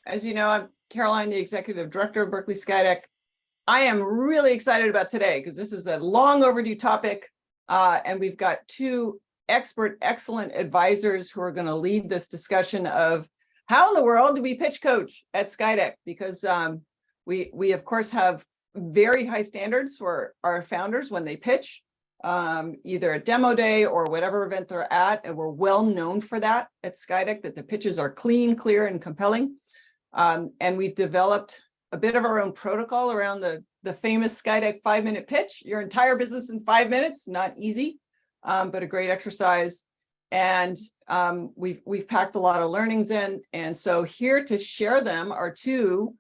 As you know, I'm Caroline, the Executive Director of Berkeley SkyDeck. I am really excited about today because this is a long overdue topic, and we've got two excellent advisors who are going to lead this discussion of how in the world do we pitch coach at SkyDeck? Because we of course have very high standards for our founders when they pitch, either a demo day or whatever event they're at, and we're well known for that at SkyDeck, that the pitches are clean, clear, and compelling. And we've developed a bit of our own protocol around the famous SkyDeck 5-minute pitch. Your entire business in 5 minutes, not easy, but a great exercise. And we've packed a lot of learnings in. And so here to share them are two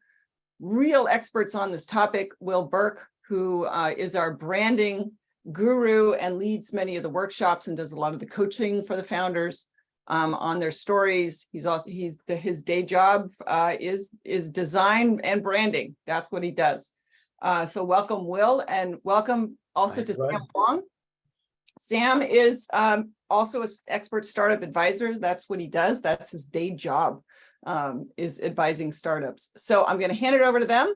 real experts on this topic. Will Burke, who is our branding guru and leads many of the workshops and does a lot of the coaching for the founders on their stories. His day job is design and branding. That's what he does. So welcome, Will, and welcome also to Sam Wong. Sam is also an expert startup advisor. That's what he does. That's his day job, is advising startups. So I'm going to hand it over to them,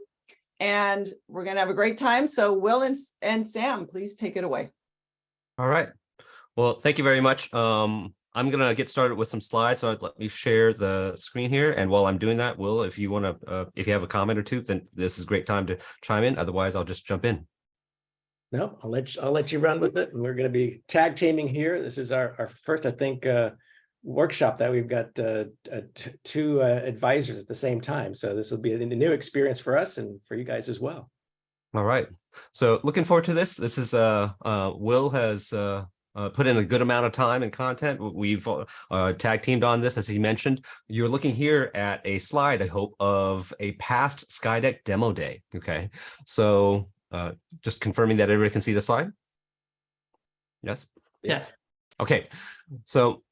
and we're going to have a great time. So Will and Sam, please take it away. All right. Well, thank you very much. I'm going to get started with some slides. So let me share the screen here. And while I'm doing that, Will, if you want to, if you have a comment or two, then this is a great time to chime in. Otherwise, I'll just jump in. No, I'll let you run with it. And we're going to be tag teaming here. This is our first, I think, workshop that we've got two advisors at the same time. So this will be a new experience for us and for you guys as well. All right. So looking forward to this. This is Will has put in a good amount of time and content. We've tag teamed on this, as he mentioned. You're looking here at a slide, I hope, of a past SkyDeck demo day. Okay. So just confirming that everybody can see the slide. Yes. Yes. Okay. So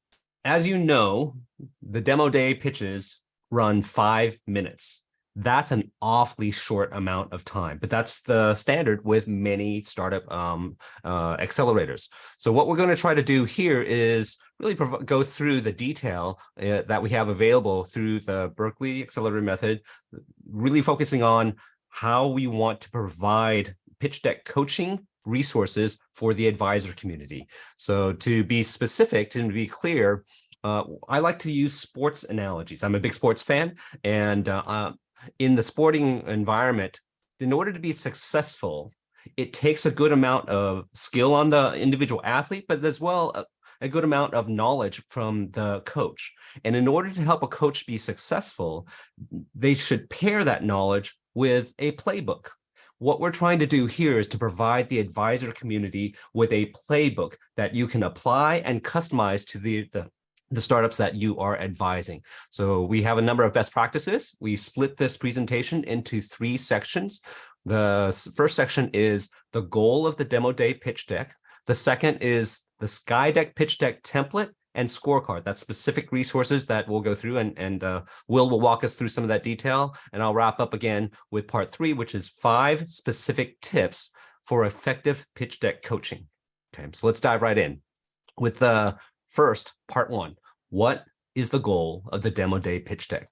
as you know, the demo day pitches run 5 minutes. That's an awfully short amount of time, but that's the standard with many startup accelerators. So what we're going to try to do here is really go through the detail that we have available through the Berkeley Accelerator method, really focusing on how we want to provide pitch deck coaching resources for the advisor community. So to be specific and to be clear, I like to use sports analogies. I'm a big sports fan, and in the sporting environment, in order to be successful, it takes a good amount of skill on the individual athlete, but as well a good amount of knowledge from the coach. And in order to help a coach be successful, they should pair that knowledge with a playbook. What we're trying to do here is to provide the advisor community with a playbook that you can apply and customize to the startups that you are advising. So we have a number of best practices. We split this presentation into 3 sections. The first section is the goal of the demo day pitch deck. The second is the SkyDeck pitch deck template and scorecard. That's specific resources that we'll go through, and Will walk us through some of that detail. And I'll wrap up again with part 3, which is 5 specific tips for effective pitch deck coaching. Okay, so let's dive right in with the first part 1. What is the goal of the demo day pitch deck?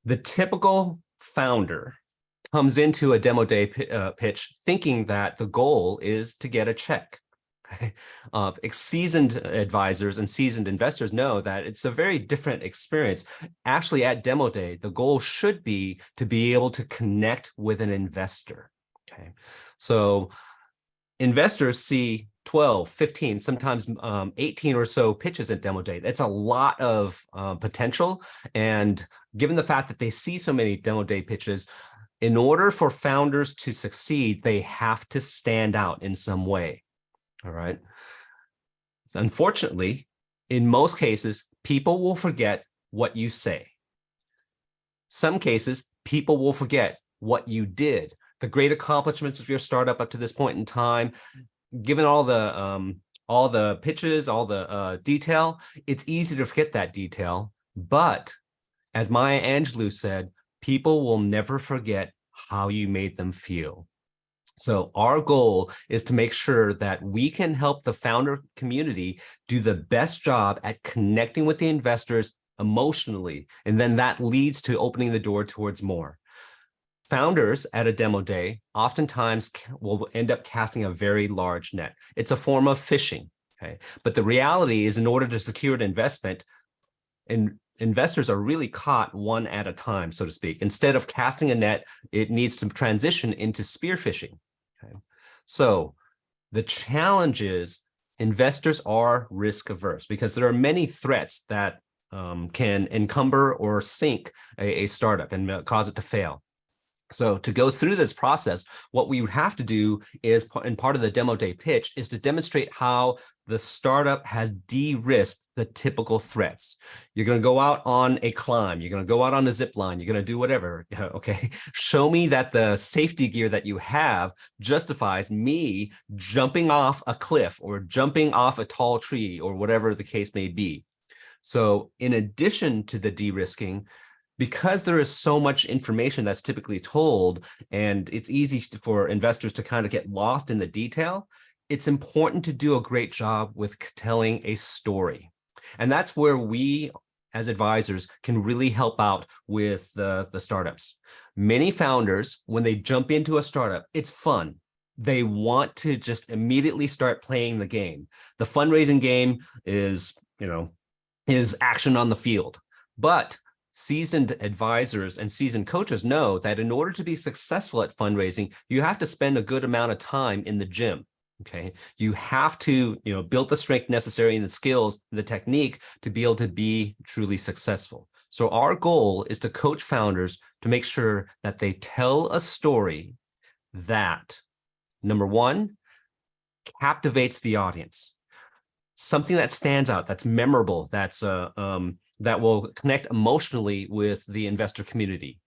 The typical founder comes into a demo day pitch thinking that the goal is to get a check. Seasoned advisors and seasoned investors know that it's a very different experience. Actually, at demo day, the goal should be to be able to connect with an investor. Okay, so investors see 12, 15, sometimes 18 or so pitches at demo day. That's a lot of potential. And given the fact that they see so many demo day pitches, in order for founders to succeed, they have to stand out in some way. All right. So unfortunately, in most cases, people will forget what you say. Some cases, people will forget what you did, the great accomplishments of your startup up to this point in time. Given all the pitches, all the detail, it's easy to forget that detail. But as Maya Angelou said, people will never forget how you made them feel. So our goal is to make sure that we can help the founder community do the best job at connecting with the investors emotionally, and then that leads to opening the door towards more. Founders at a demo day oftentimes will end up casting a very large net. It's a form of fishing, okay? But the reality is, in order to secure an investment, investors are really caught one at a time, so to speak. Instead of casting a net, it needs to transition into spearfishing, okay? So the challenge is investors are risk averse because there are many threats that can encumber or sink a startup and cause it to fail. So to go through this process, what we would have to do is, and part of the demo day pitch, is to demonstrate how the startup has de-risked the typical threats. You're going to go out on a climb. You're going to go out on a zip line. You're going to do whatever. Okay. Show me that the safety gear that you have justifies me jumping off a cliff or jumping off a tall tree or whatever the case may be. So in addition to the de-risking, because there is so much information that's typically told, and it's easy for investors to kind of get lost in the detail, it's important to do a great job with telling a story. And that's where we, as advisors, can really help out with the startups. Many founders, when they jump into a startup, it's fun. They want to just immediately start playing the game. The fundraising game is action on the field. But seasoned advisors and seasoned coaches know that in order to be successful at fundraising, you have to spend a good amount of time in the gym. Okay, you have to build the strength necessary and the skills, the technique to be able to be truly successful. So our goal is to coach founders to make sure that they tell a story that, number one, captivates the audience. Something that stands out, that's memorable, that's that will connect emotionally with the investor community.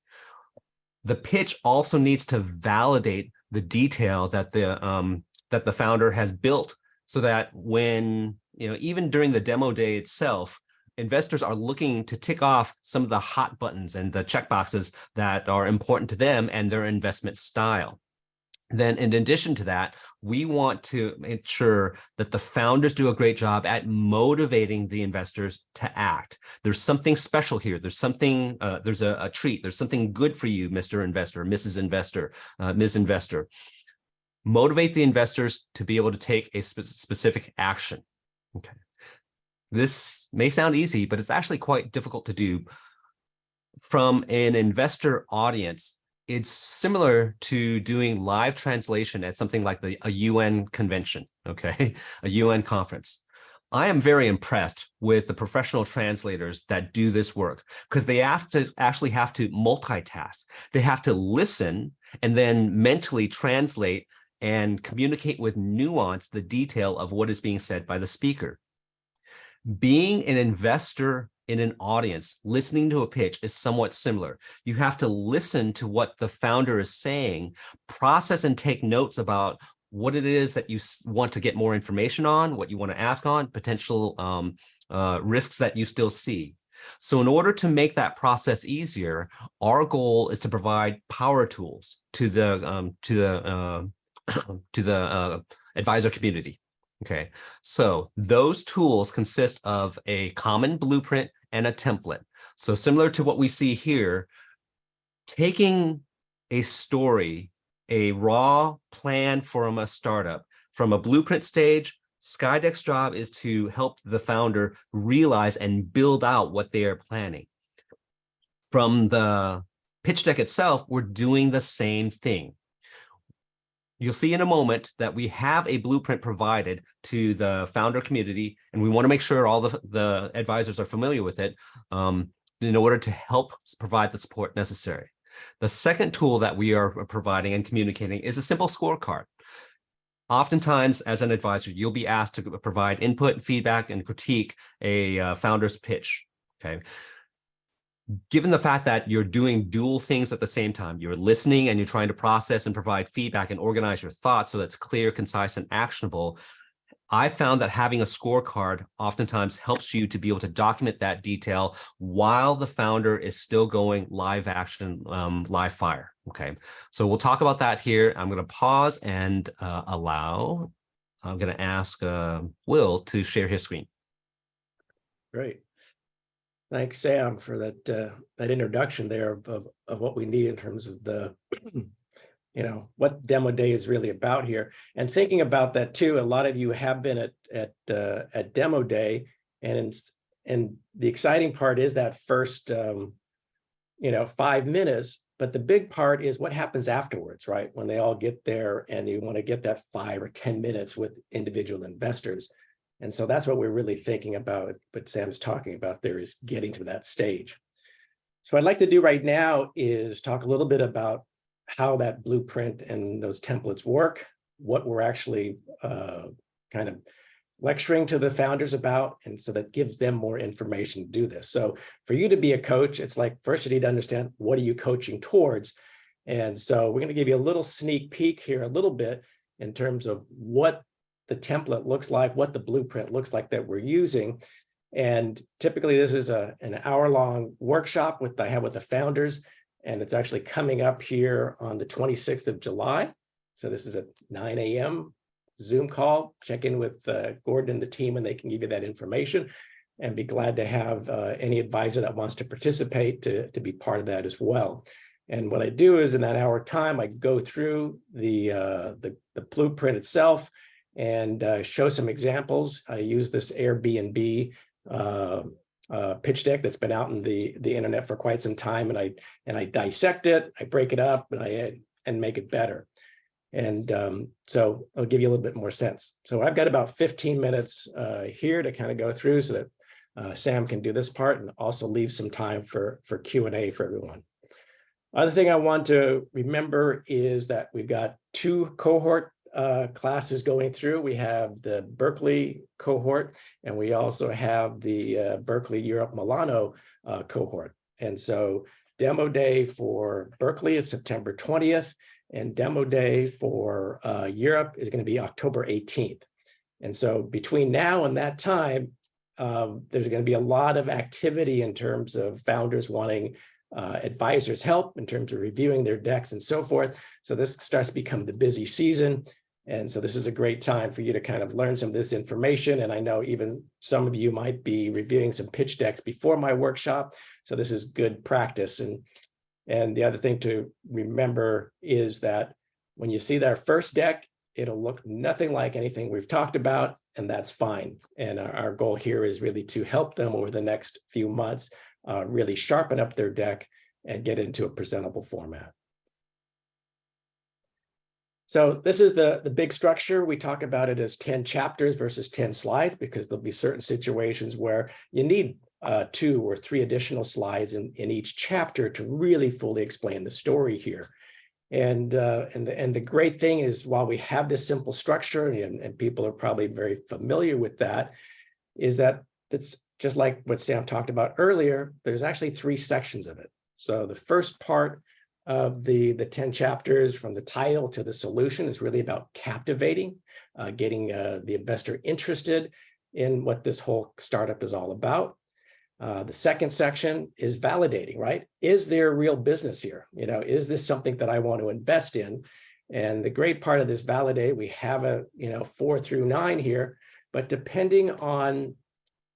The pitch also needs to validate the detail that the founder has built, so that when, even during the demo day itself, investors are looking to tick off some of the hot buttons and the checkboxes that are important to them and their investment style. Then in addition to that, we want to make sure that the founders do a great job at motivating the investors to act. There's something special here. There's something, there's a treat. There's something good for you, Mr. Investor, Mrs. Investor, Ms. Investor. Motivate the investors to be able to take a specific action. Okay. This may sound easy, but it's actually quite difficult to do. From an investor audience, it's similar to doing live translation at something like a UN convention, okay, a UN conference. I am very impressed with the professional translators that do this work, because they actually have to multitask. They have to listen and then mentally translate and communicate with nuance the detail of what is being said by the speaker. Being an investor in an audience, listening to a pitch is somewhat similar. You have to listen to what the founder is saying, process and take notes about what it is that you want to get more information on, what you want to ask on, potential risks that you still see. So in order to make that process easier, our goal is to provide power tools to the advisor community. Okay, so those tools consist of a common blueprint and a template. So similar to what we see here, taking a story, a raw plan from a startup, from a blueprint stage, SkyDeck's job is to help the founder realize and build out what they are planning. From the pitch deck itself, we're doing the same thing. You'll see in a moment that we have a blueprint provided to the founder community, and we want to make sure all the advisors are familiar with it in order to help provide the support necessary. The second tool that we are providing and communicating is a simple scorecard. Oftentimes, as an advisor, you'll be asked to provide input, feedback, and critique a founder's pitch. Okay. Given the fact that you're doing dual things at the same time, you're listening and you're trying to process and provide feedback and organize your thoughts so that's clear, concise, and actionable, I found that having a scorecard oftentimes helps you to be able to document that detail while the founder is still going live action, live fire. Okay, so we'll talk about that here. I'm going to pause and I'm going to ask Will to share his screen. Great. Thanks, Sam, for that introduction there of what we need in terms of the, what Demo Day is really about here. And thinking about that too, a lot of you have been at Demo Day, and the exciting part is that first 5 minutes. But the big part is what happens afterwards, right? When they all get there and you want to get that 5 or 10 minutes with individual investors. And so that's what we're really thinking about. What Sam's talking about there is getting to that stage. So what I'd like to do right now is talk a little bit about how that blueprint and those templates work, what we're actually kind of lecturing to the founders about, and so that gives them more information to do this. So for you to be a coach, it's like, first you need to understand, what are you coaching towards? And so we're going to give you a little sneak peek here, a little bit, in terms of what the template looks like, what the blueprint looks like that we're using. And typically this is an hour-long workshop I have with the founders, and it's actually coming up here on the 26th of July. So this is at 9 a.m. Zoom call. Check in with Gordon and the team, and they can give you that information, and be glad to have any advisor that wants to participate to be part of that as well. And what I do is, in that hour time, I go through the blueprint itself and show some examples. I use this Airbnb pitch deck that's been out in the internet for quite some time, and I dissect it, I break it up, and make it better. And so I'll give you a little bit more sense. So I've got about 15 minutes here to kind of go through, so that Sam can do this part, and also leave some time for Q&A for everyone. Other thing I want to remember is that we've got 2 cohort classes going through. We have the Berkeley cohort, and we also have the Berkeley Europe Milano cohort. And so Demo Day for Berkeley is September 20th. And Demo Day for Europe is going to be October 18th. And so between now and that time, there's going to be a lot of activity in terms of founders wanting advisors' help in terms of reviewing their decks and so forth. So this starts to become the busy season. And so this is a great time for you to kind of learn some of this information. And I know even some of you might be reviewing some pitch decks before my workshop. So this is good practice. And the other thing to remember is that when you see their first deck, it'll look nothing like anything we've talked about, and that's fine. And our goal here is really to help them over the next few months, really sharpen up their deck and get into a presentable format. So this is the big structure. We talk about it as 10 chapters versus 10 slides, because there'll be certain situations where you need 2 or 3 additional slides in each chapter to really fully explain the story here. And the great thing is, while we have this simple structure, and people are probably very familiar with that, is that it's just like what Sam talked about earlier. There's actually 3 sections of it. So the first part of the 10 chapters, from the title to the solution, is really about captivating, getting the investor interested in what this whole startup is all about. The second section is validating, right? Is there a real business here? Is this something that I want to invest in? And the great part of this validate, we have a 4 through 9 here, but depending on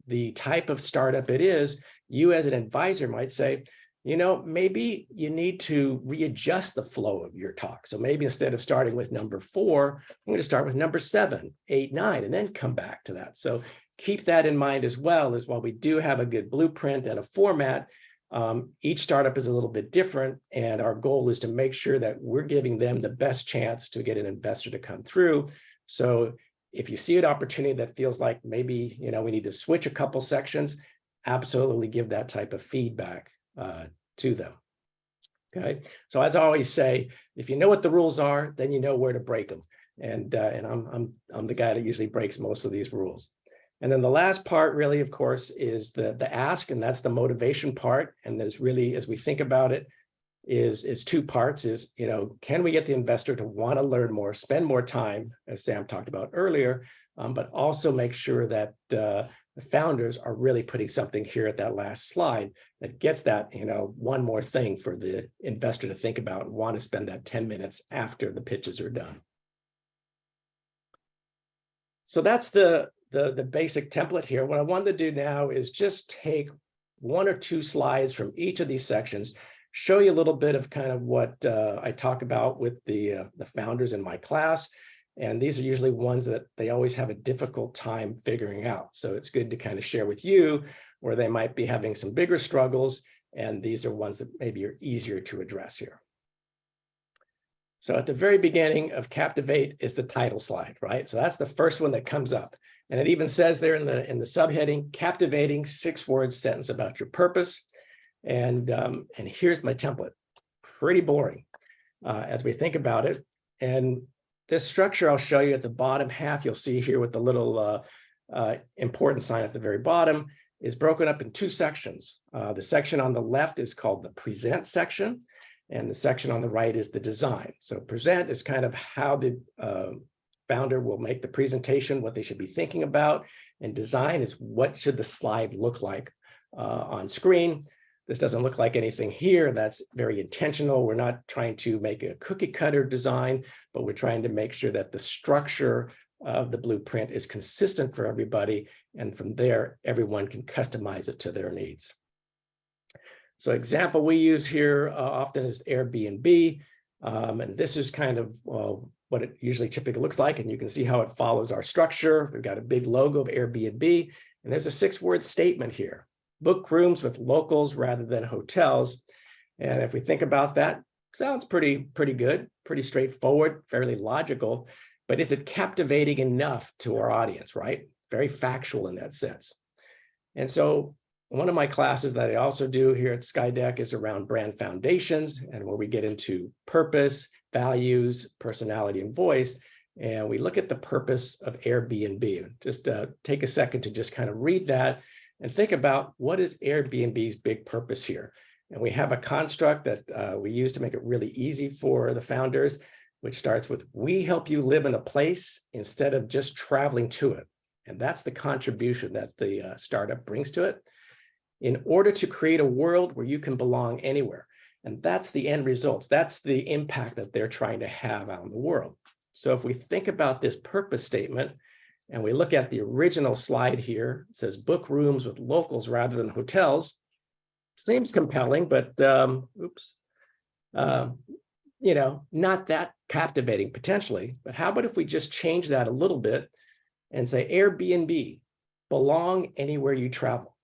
the type of startup it is, you as an advisor might say, maybe you need to readjust the flow of your talk. So maybe instead of starting with number 4, I'm going to start with number 7, 8, 9, and then come back to that. So keep that in mind as well, as while we do have a good blueprint and a format, each startup is a little bit different. And our goal is to make sure that we're giving them the best chance to get an investor to come through. So if you see an opportunity that feels like maybe, we need to switch a couple sections, absolutely give that type of feedback to them. Okay. So as I always say, if you know what the rules are, then you know where to break them. And I'm the guy that usually breaks most of these rules. And then the last part really, of course, is the ask, and that's the motivation part. And there's really, as we think about it, is 2 parts, is, can we get the investor to want to learn more, spend more time, as Sam talked about earlier, but also make sure that the founders are really putting something here at that last slide that gets that, one more thing for the investor to think about and want to spend that 10 minutes after the pitches are done. So that's the basic template here. What I wanted to do now is just take one or two slides from each of these sections, show you a little bit of kind of what I talk about with the founders in my class. And these are usually ones that they always have a difficult time figuring out. So it's good to kind of share with you where they might be having some bigger struggles. And these are ones that maybe are easier to address here. So at the very beginning of Captivate is the title slide, right? So that's the first one that comes up. And it even says there in the subheading, captivating 6-word sentence about your purpose. And here's my template. Pretty boring as we think about it. And this structure I'll show you at the bottom half, you'll see here with the little important sign at the very bottom, is broken up in 2 sections. The section on the left is called the present section, and the section on the right is the design. So present is kind of how the founder will make the presentation, what they should be thinking about, and design is what should the slide look like on screen. This doesn't look like anything here. That's very intentional. We're not trying to make a cookie cutter design, but we're trying to make sure that the structure of the blueprint is consistent for everybody. And from there, everyone can customize it to their needs. So example we use here often is Airbnb. And this is kind of what it usually typically looks like. And you can see how it follows our structure. We've got a big logo of Airbnb, and there's a 6-word statement here. Book rooms with locals rather than hotels. And if we think about that, sounds pretty good, pretty straightforward, fairly logical, but is it captivating enough to our audience, right? Very factual in that sense. And so one of my classes that I also do here at SkyDeck is around brand foundations, and where we get into purpose, values, personality, and voice. And we look at the purpose of Airbnb. Just take a second to just kind of read that and think about what is Airbnb's big purpose here. And we have a construct that we use to make it really easy for the founders, which starts with, we help you live in a place instead of just traveling to it. And that's the contribution that the startup brings to it, in order to create a world where you can belong anywhere. And that's the end results. That's the impact that they're trying to have out in the world. So if we think about this purpose statement, and we look at the original slide here, it says book rooms with locals rather than hotels. Seems compelling, but not that captivating potentially. But how about if we just change that a little bit and say Airbnb, belong anywhere you travel?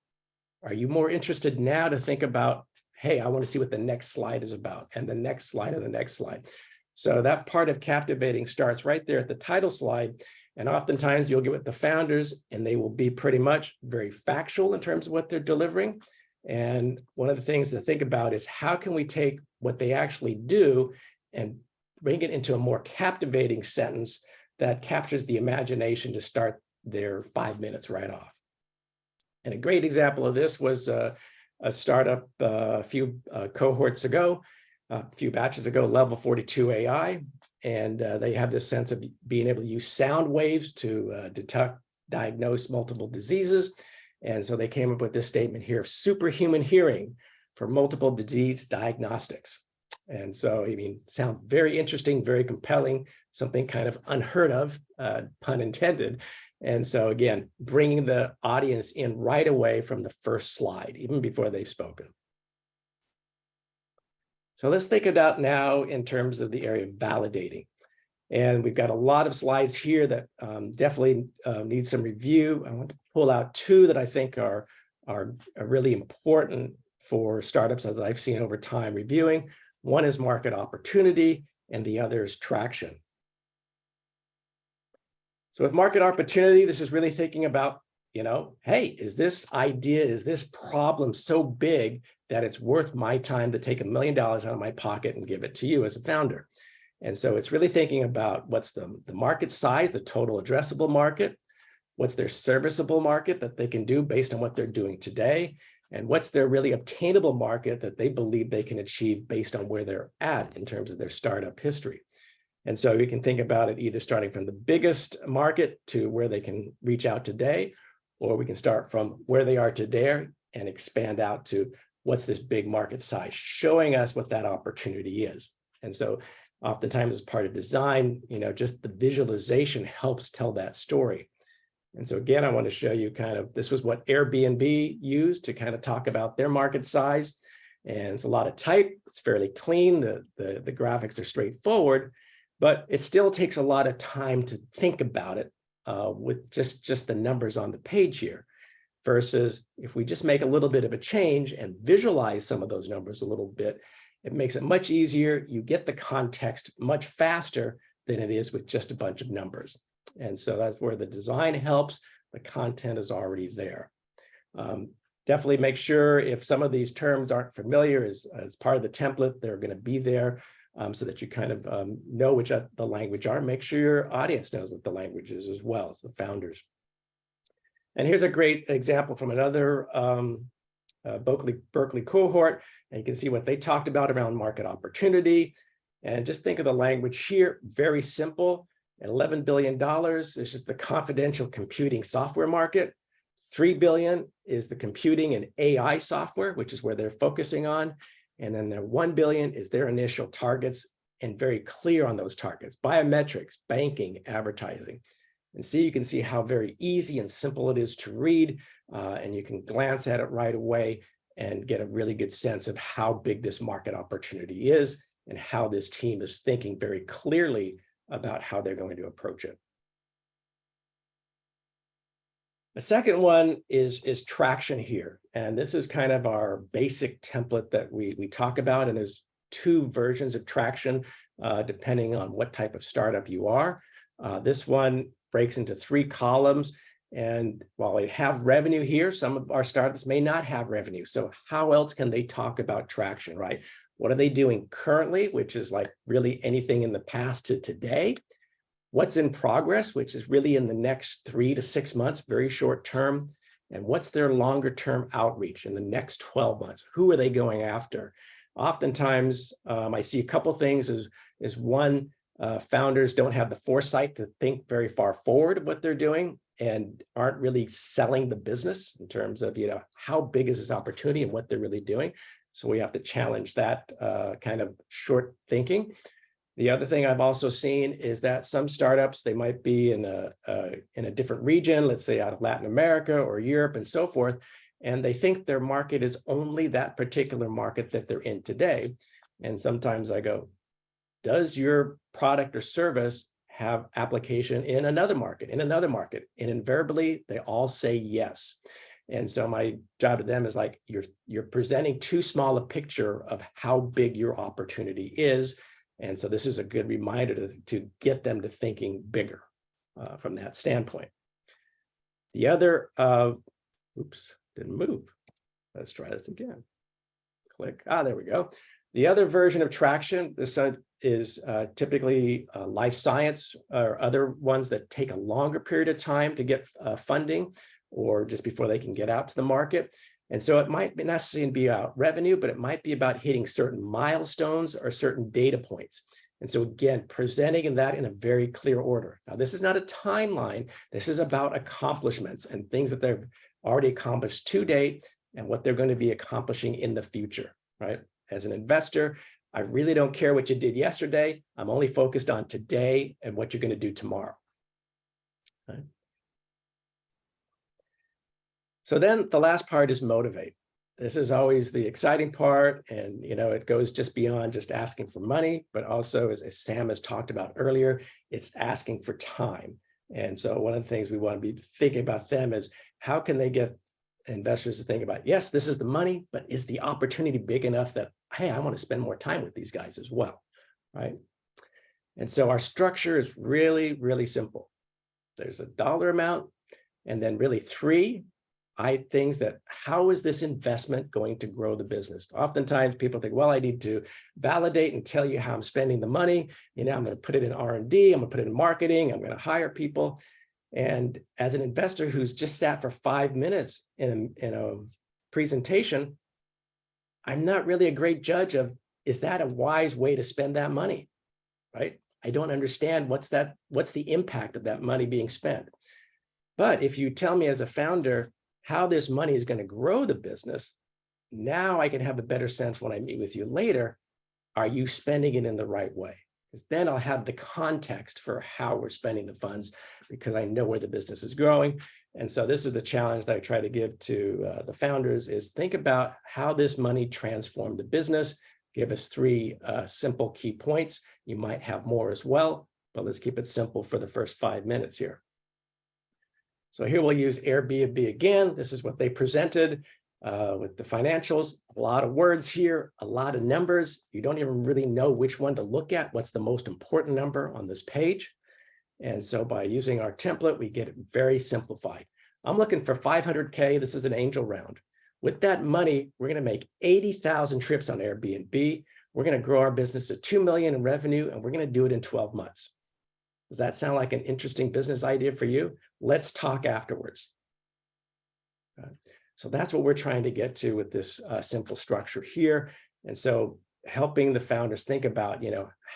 Are you more interested now to think about, hey, I want to see what the next slide is about, and the next slide and the next slide? So that part of captivating starts right there at the title slide. And oftentimes you'll get with the founders and they will be pretty much very factual in terms of what they're delivering. And one of the things to think about is how can we take what they actually do and bring it into a more captivating sentence that captures the imagination to start their 5 minutes right off. And a great example of this was a startup a few cohorts ago, a few batches ago, Level 42 AI. And they have this sense of being able to use sound waves to detect, diagnose multiple diseases. And so they came up with this statement here, superhuman hearing for multiple disease diagnostics. And so, I mean, sound very interesting, very compelling, something kind of unheard of, pun intended. And so again, bringing the audience in right away from the first slide, even before they've spoken. So let's think about now in terms of the area of validating. And we've got a lot of slides here that definitely need some review. I want to pull out 2 that I think are really important for startups, as I've seen over time reviewing. One is market opportunity, and the other is traction. So with market opportunity, this is really thinking about, hey, is this idea, is this problem so big that it's worth my time to take $1 million out of my pocket and give it to you as a founder? And so it's really thinking about what's the market size, the total addressable market, what's their serviceable market that they can do based on what they're doing today, and what's their really obtainable market that they believe they can achieve based on where they're at in terms of their startup history. And so you can think about it either starting from the biggest market to where they can reach out today, or we can start from where they are today and expand out to what's this big market size, showing us what that opportunity is. And so oftentimes as part of design, just the visualization helps tell that story. And so again, I want to show you kind of, this was what Airbnb used to kind of talk about their market size. And it's a lot of type, it's fairly clean, the graphics are straightforward, but it still takes a lot of time to think about it with just the numbers on the page here. Versus if we just make a little bit of a change and visualize some of those numbers a little bit, it makes it much easier. You get the context much faster than it is with just a bunch of numbers. And so that's where the design helps. The content is already there. Definitely make sure if some of these terms aren't familiar as part of the template, they're going to be there so that you kind of know which the language are. Make sure your audience knows what the language is as well as the founders. And here's a great example from another Berkeley cohort. And you can see what they talked about around market opportunity. And just think of the language here, very simple. $11 billion is just the confidential computing software market. 3 billion is the computing and AI software, which is where they're focusing on. And then the 1 billion is their initial targets, and very clear on those targets: biometrics, banking, advertising. And see, you can see how very easy and simple it is to read, and you can glance at it right away and get a really good sense of how big this market opportunity is and how this team is thinking very clearly about how they're going to approach it. The second one is traction here. And this is kind of our basic template that we talk about. And there's two versions of traction, depending on what type of startup you are. This one breaks into 3 columns. And while they have revenue here, some of our startups may not have revenue. So how else can they talk about traction, right? What are they doing currently, which is like really anything in the past to today? What's in progress, which is really in the next 3 to 6 months, very short term. And what's their longer term outreach in the next 12 months? Who are they going after? Oftentimes, I see a couple things is one, founders don't have the foresight to think very far forward of what they're doing and aren't really selling the business in terms of, how big is this opportunity and what they're really doing. So we have to challenge that kind of short thinking. The other thing I've also seen is that some startups, they might be in a different region, let's say out of Latin America or Europe and so forth, and they think their market is only that particular market that they're in today. And sometimes I go, does your product or service have application in another market, And invariably, they all say yes. And so my job to them is like, you're presenting too small a picture of how big your opportunity is. And so this is a good reminder to get them to thinking bigger from that standpoint. The other, oops, didn't move. Let's try this again. Click, there we go. The other version of traction, this is typically life science or other ones that take a longer period of time to get funding or just before they can get out to the market. And so it might not necessarily be about revenue, but it might be about hitting certain milestones or certain data points. And so again, presenting that in a very clear order. Now, this is not a timeline. This is about accomplishments and things that they've already accomplished to date and what they're going to be accomplishing in the future, right? As an investor, I really don't care what you did yesterday. I'm only focused on today and what you're going to do tomorrow. Right? So then the last part is motivate. This is always the exciting part. And, it goes just beyond just asking for money, but also, as Sam has talked about earlier, it's asking for time. And so one of the things we want to be thinking about them is how can they get investors to think about, yes, this is the money, but is the opportunity big enough that, hey, I want to spend more time with these guys as well, right? And so our structure is really, really simple. There's a dollar amount and then really 3 things that, how is this investment going to grow the business? Oftentimes people think, well, I need to validate and tell you how I'm spending the money. I'm going to put it in R&D, I'm going to put it in marketing, I'm going to hire people. And as an investor who's just sat for 5 minutes in a presentation, I'm not really a great judge of, is that a wise way to spend that money, right? I don't understand what's the impact of that money being spent. But if you tell me as a founder how this money is going to grow the business, now I can have a better sense when I meet with you later, are you spending it in the right way? because then I'll have the context for how we're spending the funds because I know where the business is growing. And so this is the challenge that I try to give to the founders is think about how this money transformed the business. Give us 3 simple key points. You might have more as well, but let's keep it simple for the first 5 minutes here. So here we'll use Airbnb again. This is what they presented with the financials. A lot of words here, a lot of numbers. You don't even really know which one to look at. What's the most important number on this page? And so by using our template, we get it very simplified. I'm looking for 500K. This is an angel round. With that money, we're going to make 80,000 trips on Airbnb. We're going to grow our business to 2 million in revenue, and we're going to do it in 12 months. Does that sound like an interesting business idea for you? Let's talk afterwards. So that's what we're trying to get to with this simple structure here. And so helping the founders think about,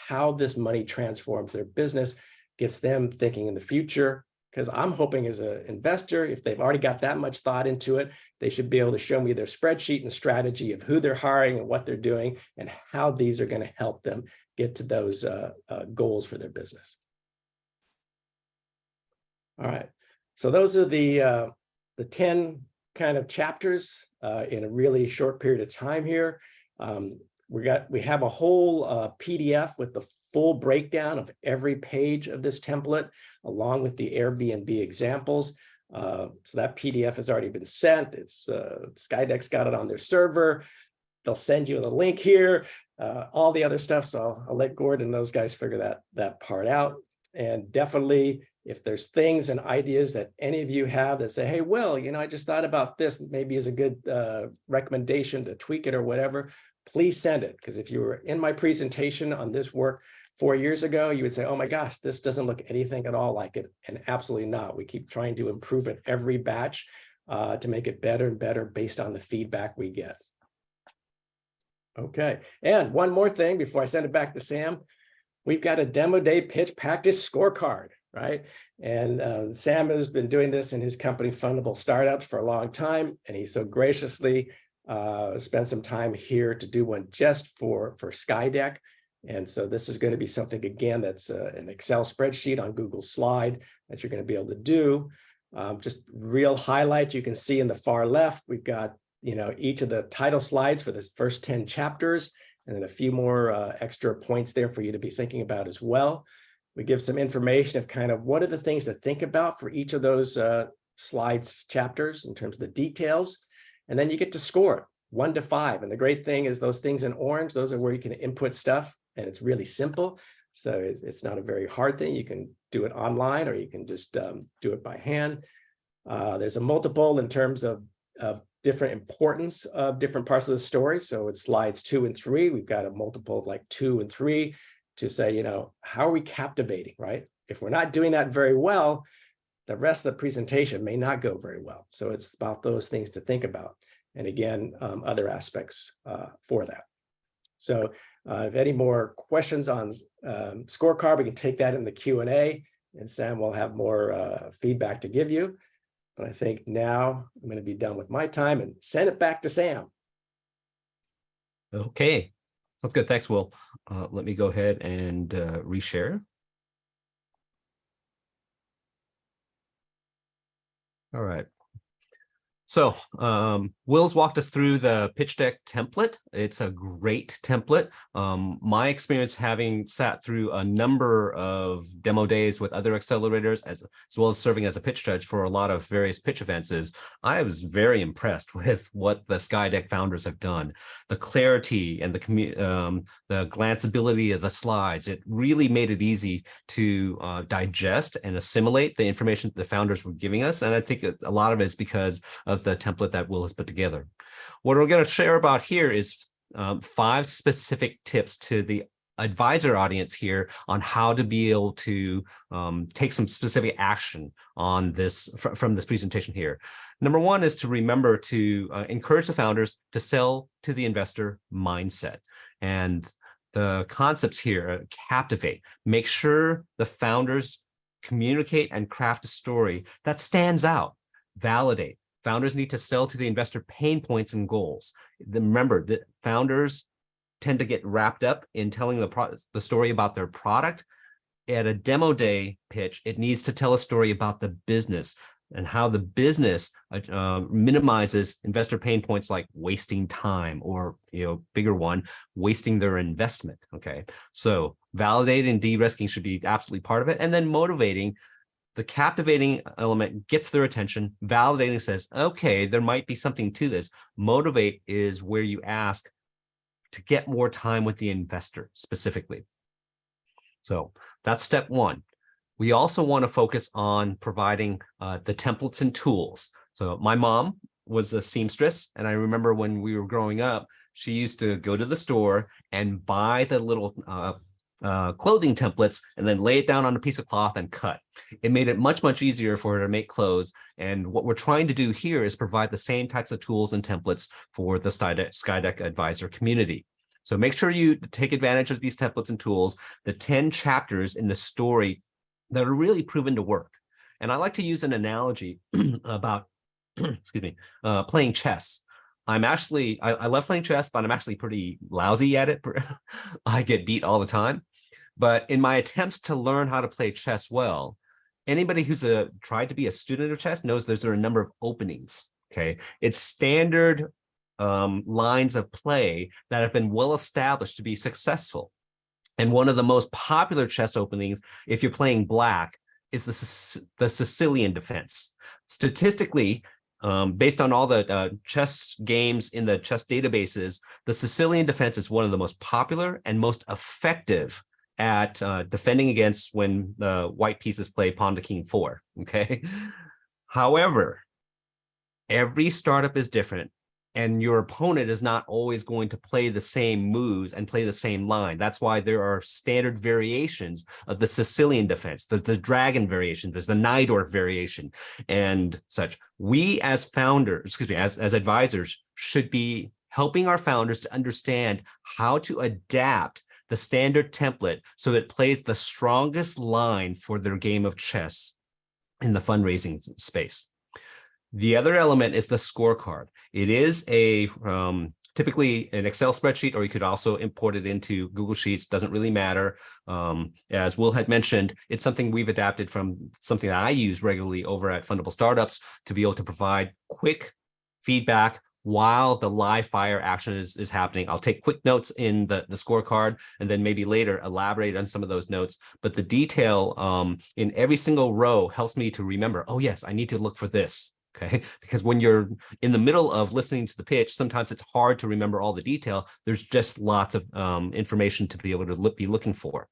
how this money transforms their business, gets them thinking in the future. Because I'm hoping as an investor, if they've already got that much thought into it, they should be able to show me their spreadsheet and strategy of who they're hiring and what they're doing and how these are going to help them get to those goals for their business. All right, so those are the 10 kind of chapters in a really short period of time here. We have a whole PDF with the full breakdown of every page of this template, along with the Airbnb examples. So that PDF has already been sent. It's SkyDeck's got it on their server. They'll send you the link here, all the other stuff. So I'll let Gordon and those guys figure that part out. And definitely, if there's things and ideas that any of you have that say, hey, Will, I just thought about this, maybe is a good recommendation to tweak it or whatever, please send it. Because if you were in my presentation on this work 4 years ago, you would say, oh my gosh, this doesn't look anything at all like it. And absolutely not. We keep trying to improve it every batch to make it better and better based on the feedback we get. Okay, and one more thing before I send it back to Sam. We've got a demo day pitch practice scorecard, right? And Sam has been doing this in his company, Fundable Startups, for a long time. And he so graciously spent some time here to do one just for SkyDeck. And so this is going to be something, again, that's an Excel spreadsheet on Google Slide that you're going to be able to do. Just real highlight you can see in the far left, we've got, each of the title slides for this first 10 chapters, and then a few more extra points there for you to be thinking about as well. We give some information of kind of what are the things to think about for each of those slides chapters in terms of the details. And then you get to score it 1 to 5. And the great thing is those things in orange, those are where you can input stuff, and it's really simple. So it's not a very hard thing. You can do it online, or you can just do it by hand. There's a multiple in terms of different importance of different parts of the story. So it's slides 2 and 3. We've got a multiple of like 2 and 3 to say, how are we captivating, right? If we're not doing that very well, the rest of the presentation may not go very well. So it's about those things to think about. And again, other aspects for that. So if any more questions on scorecard, we can take that in the Q&A, and Sam will have more feedback to give you. But I think now I'm going to be done with my time and send it back to Sam. Okay, sounds good. Thanks, Will. Let me go ahead and reshare. All right. So Will's walked us through the pitch deck template. It's a great template. My experience having sat through a number of demo days with other accelerators, as well as serving as a pitch judge for a lot of various pitch events, is I was very impressed with what the SkyDeck founders have done. The clarity and the glanceability of the slides, it really made it easy to digest and assimilate the information that the founders were giving us. And I think a lot of it is because of the template that Will has put together. What we're going to share about here is 5 specific tips to the advisor audience here on how to be able to take some specific action on this from this presentation here. Number 1 is to remember to encourage the founders to sell to the investor mindset. And the concepts here captivate. Make sure the founders communicate and craft a story that stands out. Validate. Founders need to sell to the investor pain points and goals. Remember that founders tend to get wrapped up in telling the story about their product. At a demo day pitch, it needs to tell a story about the business and how the business minimizes investor pain points like wasting time, or bigger one, wasting their investment. Okay, so validating and de-risking should be absolutely part of it, and then motivating. The captivating element gets their attention. Validating says, okay, there might be something to this. Motivate is where you ask to get more time with the investor specifically. So that's step one. We also want to focus on providing the templates and tools. So my mom was a seamstress, and I remember when we were growing up, she used to go to the store and buy the little clothing templates and then lay it down on a piece of cloth and cut. It made it much, much easier for her to make clothes. And what we're trying to do here is provide the same types of tools and templates for the SkyDeck advisor community. So make sure you take advantage of these templates and tools, the 10 chapters in the story that are really proven to work. And I like to use an analogy about, excuse me, playing chess. I love playing chess, but I'm actually pretty lousy at it. I get beat all the time. But in my attempts to learn how to play chess well, anybody who's tried to be a student of chess knows there are a number of openings. Okay, it's standard lines of play that have been well established to be successful. And one of the most popular chess openings, if you're playing black, is the Sicilian defense. Statistically, based on all the chess games in the chess databases, the Sicilian defense is one of the most popular and most effective at defending against when the white pieces play pawn to king 4. Okay. However, every startup is different, and your opponent is not always going to play the same moves and play the same line. That's why there are standard variations of the Sicilian defense. There's the dragon variation, there's the Najdorf variation, and such. We as founders, as advisors, should be helping our founders to understand how to adapt the standard template so that it plays the strongest line for their game of chess in the fundraising space. The other element is the scorecard. It is a typically an Excel spreadsheet, or you could also import it into Google Sheets, doesn't really matter. As Will had mentioned, it's something we've adapted from something that I use regularly over at Fundable Startups to be able to provide quick feedback while the live fire action is happening. I'll take quick notes in the scorecard and then maybe later elaborate on some of those notes. But the detail in every single row helps me to remember, oh yes, I need to look for this. Okay, because when you're in the middle of listening to the pitch, sometimes it's hard to remember all the detail. There's just lots of information to be able to be looking for.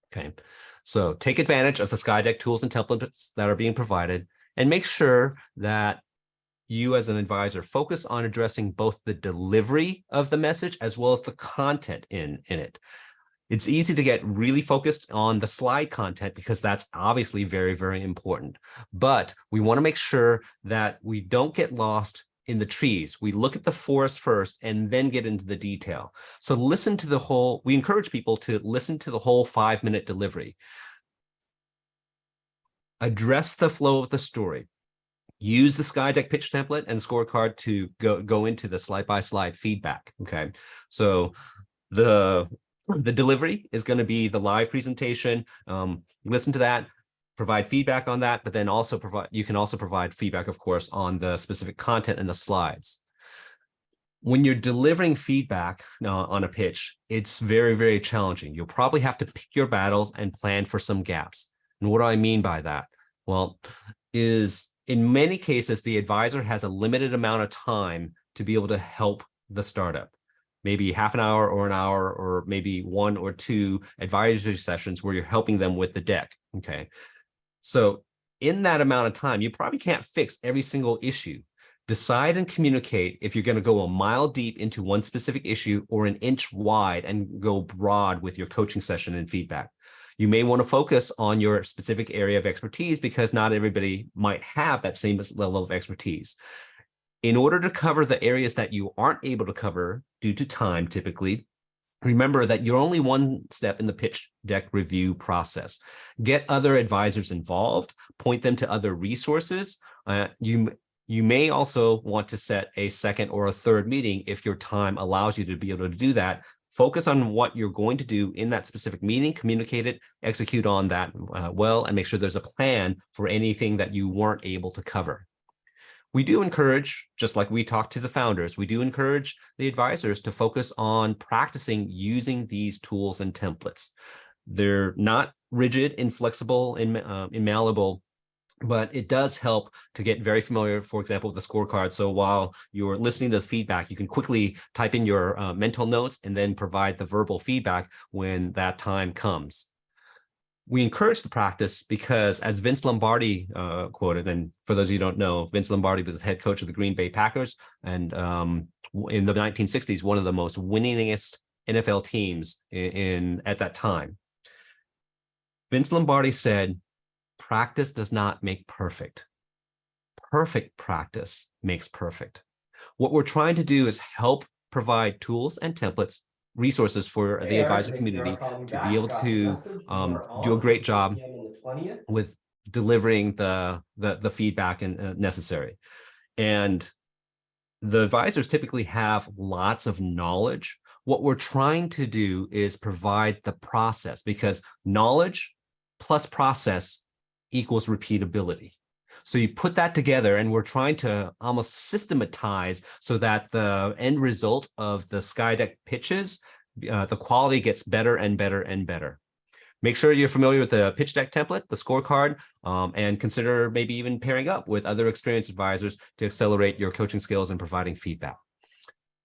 Okay, so take advantage of the SkyDeck tools and templates that are being provided, and make sure that you as an advisor focus on addressing both the delivery of the message as well as the content in it. It's easy to get really focused on the slide content because that's obviously very, very important. But we want to make sure that we don't get lost in the trees. We look at the forest first and then get into the detail. So listen to we encourage people to listen to the whole 5-minute delivery. Address the flow of the story. Use the SkyDeck pitch template and scorecard to go into the slide-by-slide feedback. Okay, so the delivery is going to be the live presentation. Listen to that, provide feedback on that, but then you can also provide feedback, of course, on the specific content and the slides. When you're delivering feedback on a pitch, it's very, very challenging. You'll probably have to pick your battles and plan for some gaps. And what do I mean by that? Well, in many cases, the advisor has a limited amount of time to be able to help the startup. Maybe half an hour or an hour, or maybe 1 or 2 advisory sessions where you're helping them with the deck. Okay. So in that amount of time, you probably can't fix every single issue. Decide and communicate if you're going to go a mile deep into one specific issue or an inch wide and go broad with your coaching session and feedback. You may want to focus on your specific area of expertise because not everybody might have that same level of expertise. In order to cover the areas that you aren't able to cover due to time, typically, remember that you're only one step in the pitch deck review process. Get other advisors involved, point them to other resources. You may also want to set a second or a third meeting if your time allows you to be able to do that Focus on what you're going to do in that specific meeting, communicate it, execute on that well, and make sure there's a plan for anything that you weren't able to cover. We do encourage, just like we talked to the founders, we do encourage the advisors to focus on practicing using these tools and templates. They're not rigid, inflexible, and malleable, but it does help to get very familiar, for example, with the scorecard. So while you're listening to the feedback, you can quickly type in your mental notes and then provide the verbal feedback when that time comes. We encourage the practice because, as Vince Lombardi quoted, and for those of you who don't know, Vince Lombardi was the head coach of the Green Bay Packers, and in the 1960s, one of the most winningest NFL teams at that time. Vince Lombardi said, "Practice does not make perfect. Perfect practice makes perfect." What we're trying to do is help provide tools and templates, resources for the advisor community to be able to do a great job with delivering the feedback necessary. And the advisors typically have lots of knowledge. What we're trying to do is provide the process, because knowledge plus process equals repeatability. So you put that together, and we're trying to almost systematize so that the end result of the SkyDeck pitches, the quality gets better and better and better. Make sure you're familiar with the pitch deck template, the scorecard, and consider maybe even pairing up with other experienced advisors to accelerate your coaching skills and providing feedback.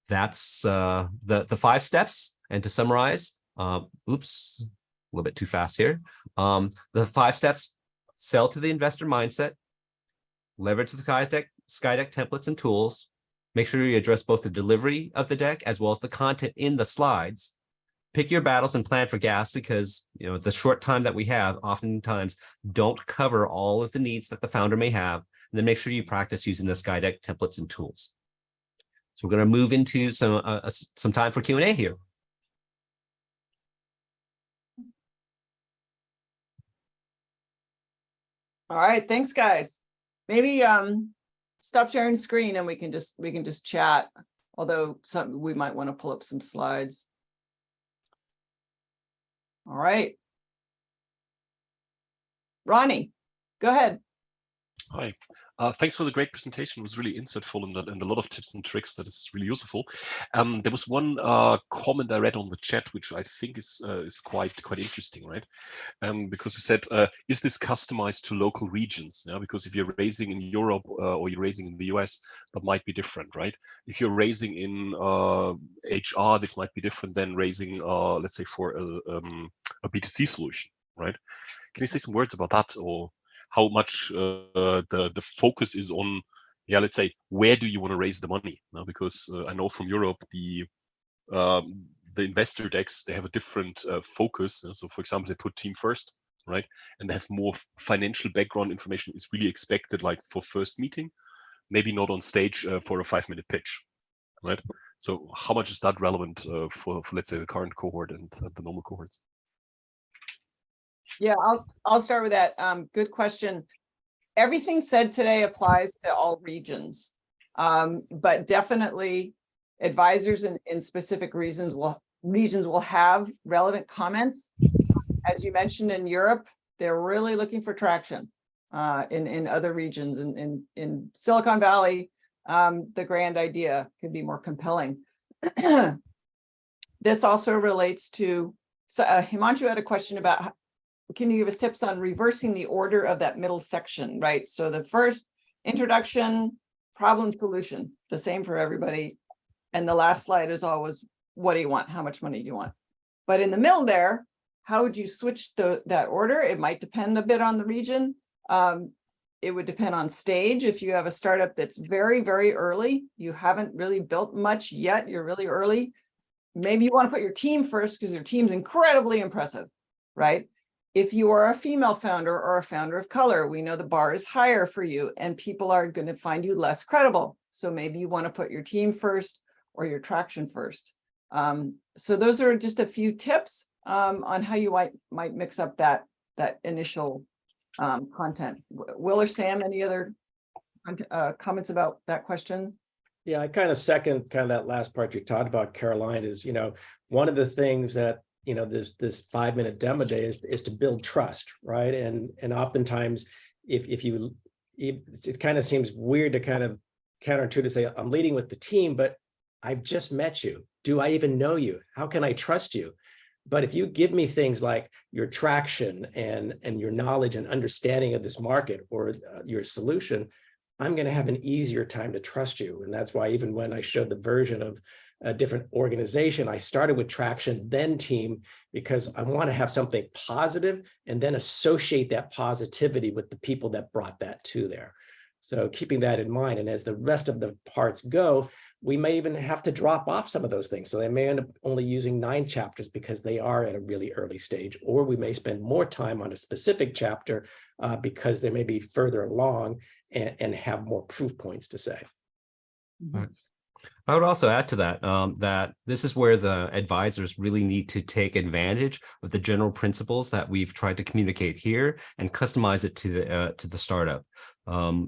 That's the 5 steps. And to summarize, oops, a little bit too fast here. The 5 steps: sell to the investor mindset, leverage the SkyDeck templates and tools, make sure you address both the delivery of the deck as well as the content in the slides. Pick your battles and plan for gaps, because the short time that we have oftentimes don't cover all of the needs that the founder may have. And then make sure you practice using the SkyDeck templates and tools. So we're going to move into some time for Q&A here. All right, thanks, guys. Maybe stop sharing screen and we can just chat. Although we might want to pull up some slides. All right, Ronnie, go ahead. Hi. Thanks for the great presentation. It was really insightful and a lot of tips and tricks that is really useful. There was one comment I read on the chat, which I think is quite interesting, right? Because you said, is this customized to local regions? Yeah, because if you're raising in Europe or you're raising in the US, that might be different, right? If you're raising in HR, that might be different than raising, let's say, for a B2C solution, right? Can you say some words about that, or how much the focus is on, let's say, where do you want to raise the money? Because I know from Europe, the investor decks, they have a different focus. So for example, they put team first, right? And they have more financial background information is really expected, like for first meeting, maybe not on stage for a 5-minute pitch, right? So how much is that relevant for let's say the current cohort and the normal cohorts? Yeah, I'll start with that. Good question. Everything said today applies to all regions, but definitely advisors in specific regions will have relevant comments. As you mentioned, in Europe, they're really looking for traction. In other regions, in Silicon Valley, the grand idea could be more compelling. This also relates to, so Himanshu had a question about, can you give us tips on reversing the order of that middle section, right? So the first, introduction, problem, solution, the same for everybody. And the last slide is always, what do you want? How much money do you want? But in the middle there, how would you switch that order? It might depend a bit on the region. It would depend on stage. If you have a startup that's very, very early, you haven't really built much yet, you're really early, maybe you want to put your team first because your team's incredibly impressive, right? If you are a female founder or a founder of color, we know the bar is higher for you and people are going to find you less credible. So maybe you want to put your team first or your traction first. So those are just a few tips on how you might mix up that initial content. Will or Sam, any other comments about that question? Yeah, I kind of second kind of that last part you talked about, Caroline, is, one of the things that, this 5-minute demo day is to build trust, right? And oftentimes if you, it kind of seems weird to kind of counterintuitive to say, I'm leading with the team, but I've just met you. Do I even know you? How can I trust you? But if you give me things like your traction and your knowledge and understanding of this market or your solution, I'm going to have an easier time to trust you. And that's why even when I showed the version of a different organization, I started with traction, then team, because I want to have something positive and then associate that positivity with the people that brought that to there. So keeping that in mind, and as the rest of the parts go, we may even have to drop off some of those things. So they may end up only using 9 chapters because they are at a really early stage, or we may spend more time on a specific chapter because they may be further along and have more proof points to say. Right. I would also add to that that this is where the advisors really need to take advantage of the general principles that we've tried to communicate here and customize it to the startup.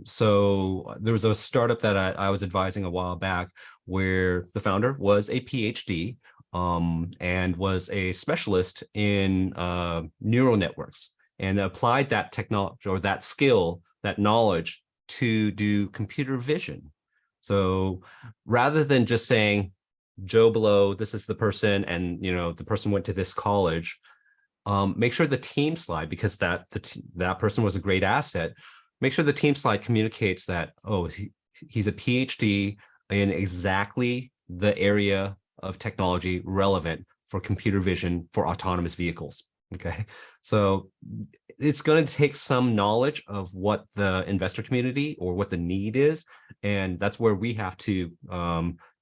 So there was a startup that I was advising a while back where the founder was a PhD and was a specialist in neural networks and applied that technology or that skill, that knowledge to do computer vision. So rather than just saying Joe Blow, this is the person, and the person went to this college, make sure the team slide, because that person was a great asset. Make sure the team slide communicates that, oh, he's a PhD in exactly the area of technology relevant for computer vision for autonomous vehicles. Okay, so it's going to take some knowledge of what the investor community or what the need is, and that's where we have to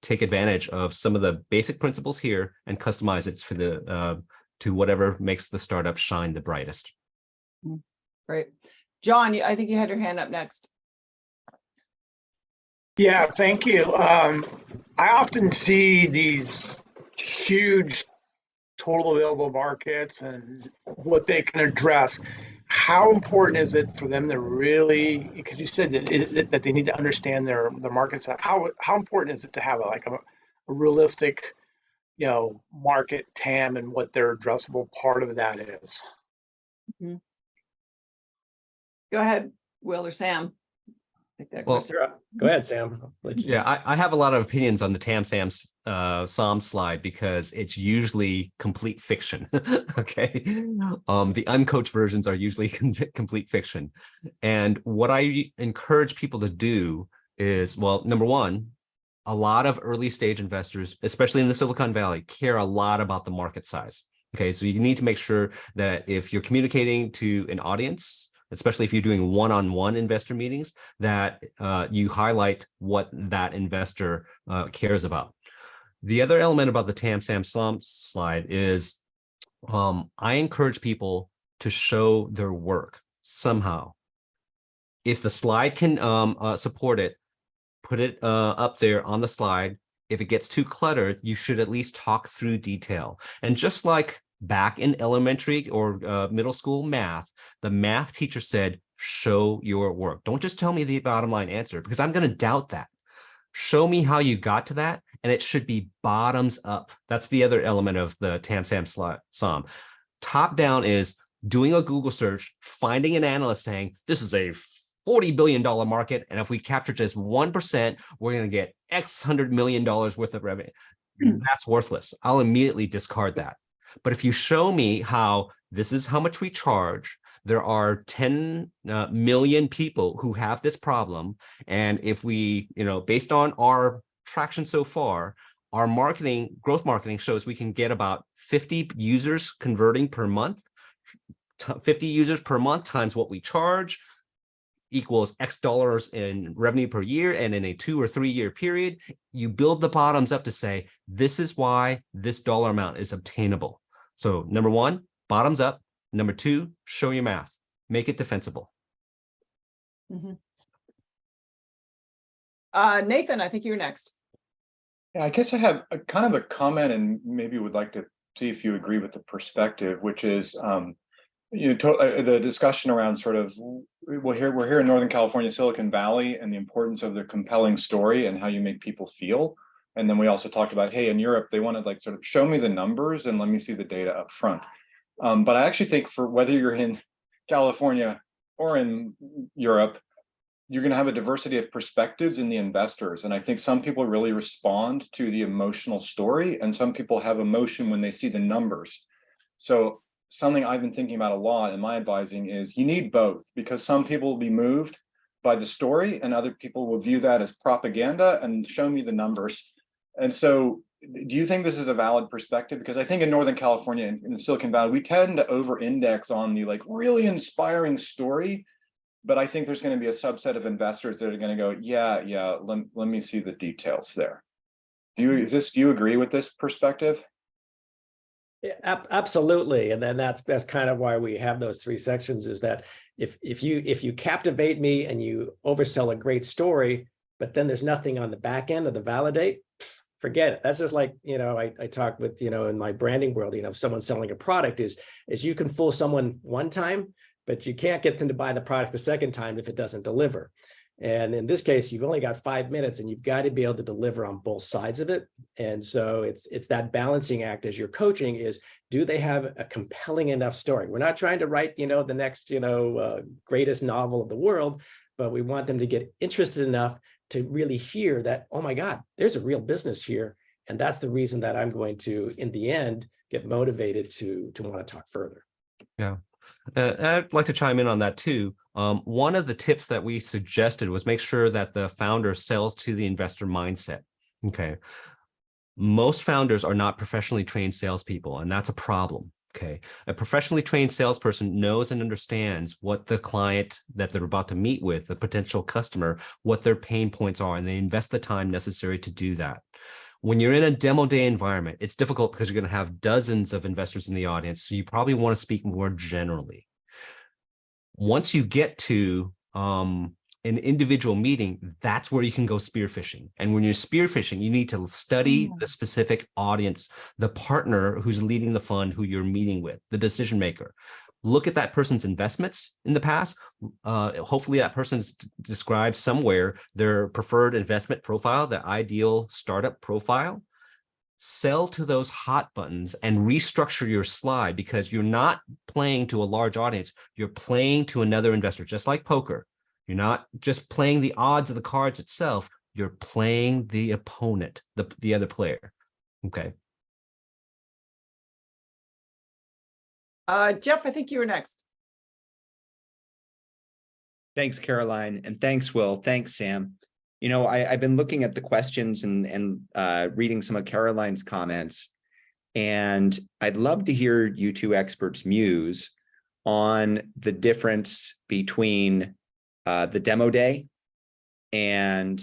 take advantage of some of the basic principles here and customize it for the to whatever makes the startup shine the brightest. Great. John, I think you had your hand up next. Yeah, thank you. I often see these huge total available markets and what they can address. How important is it for them to really, because you said that they need to understand their markets, how important is it to have a realistic, market TAM and what their addressable part of that is? Mm-hmm. Go ahead, Will or Sam. Take that Well, question. Go ahead, Sam. Yeah, I have a lot of opinions on the Tam Sam SOM slide because it's usually complete fiction. Okay, the uncoached versions are usually complete fiction, and what I encourage people to do is, well, number one, a lot of early stage investors, especially in the Silicon Valley, care a lot about the market size. Okay, so you need to make sure that if you're communicating to an audience, especially if you're doing one-on-one investor meetings, that you highlight what that investor cares about. The other element about the Tam Sam SOM slide is I encourage people to show their work somehow. If the slide can support it, put it up there on the slide. If it gets too cluttered, you should at least talk through detail. And just like back in elementary or middle school math, the math teacher said, show your work. Don't just tell me the bottom line answer, because I'm going to doubt that. Show me how you got to that, and it should be bottoms up. That's the other element of the Tam Sam SOM. Top down is doing a Google search, finding an analyst saying, this is a $40 billion market, and if we capture just 1%, we're going to get X $100 million worth of revenue. That's worthless. I'll immediately discard that. But if you show me how this is how much we charge, there are 10 million people who have this problem, and if we, based on our traction so far, our marketing, growth marketing shows we can get about 50 users converting per month. 50 users per month times what we charge equals X dollars in revenue per year, and in a 2 or 3 year period, you build the bottoms up to say, this is why this dollar amount is obtainable. So number one, bottoms up. Number two, show your math, make it defensible. Mm-hmm. Nathan, I think you're next. Yeah, I guess I have a kind of a comment, and maybe would like to see if you agree with the perspective, which is the discussion around sort of we're here in Northern California, Silicon Valley, and the importance of the compelling story and how you make people feel. And then we also talked about, hey, in Europe, they want to like sort of show me the numbers and let me see the data up front. But I actually think for whether you're in California or in Europe, you're going to have a diversity of perspectives in the investors. And I think some people really respond to the emotional story, and some people have emotion when they see the numbers. So something I've been thinking about a lot in my advising is you need both, because some people will be moved by the story and other people will view that as propaganda and show me the numbers. And so do you think this is a valid perspective? Because I think in Northern California, in the Silicon Valley, we tend to over-index on the like really inspiring story. But I think there's going to be a subset of investors that are going to go, yeah, let me see the details there. Do you agree with this perspective? Yeah, absolutely. And then that's kind of why we have those three sections, is that if you captivate me and you oversell a great story, but then there's nothing on the back end of the validate, forget it. That's just like, I talk with, in my branding world, if someone's selling a product is you can fool someone one time, but you can't get them to buy the product the second time if it doesn't deliver. And in this case, you've only got 5 minutes and you've got to be able to deliver on both sides of it. And so it's that balancing act as you're coaching is, do they have a compelling enough story? We're not trying to write, the next, greatest novel of the world, but we want them to get interested enough to really hear that, oh my God, there's a real business here. And that's the reason that I'm going to, in the end, get motivated to want to talk further. Yeah. I'd like to chime in on that too. One of the tips that we suggested was make sure that the founder sells to the investor mindset. Okay. Most founders are not professionally trained salespeople, and that's a problem. Okay. A professionally trained salesperson knows and understands what the client that they're about to meet with, the potential customer, what their pain points are, and they invest the time necessary to do that. When you're in a demo day environment, it's difficult because you're going to have dozens of investors in the audience. So you probably want to speak more generally. Once you get to an individual meeting, that's where you can go spearfishing. And when you're spearfishing, you need to study the specific audience, the partner who's leading the fund, who you're meeting with, the decision maker. Look at that person's investments in the past. Hopefully that person's described somewhere their preferred investment profile, the ideal startup profile. Sell to those hot buttons and restructure your slide, because you're not playing to a large audience. You're playing to another investor, just like poker. You're not just playing the odds of the cards itself. You're playing the opponent, the other player. Okay. Jeff, I think you were next. Thanks, Caroline, and thanks, Will. Thanks, Sam. I've been looking at the questions and reading some of Caroline's comments, and I'd love to hear you two experts muse on the difference between the demo day and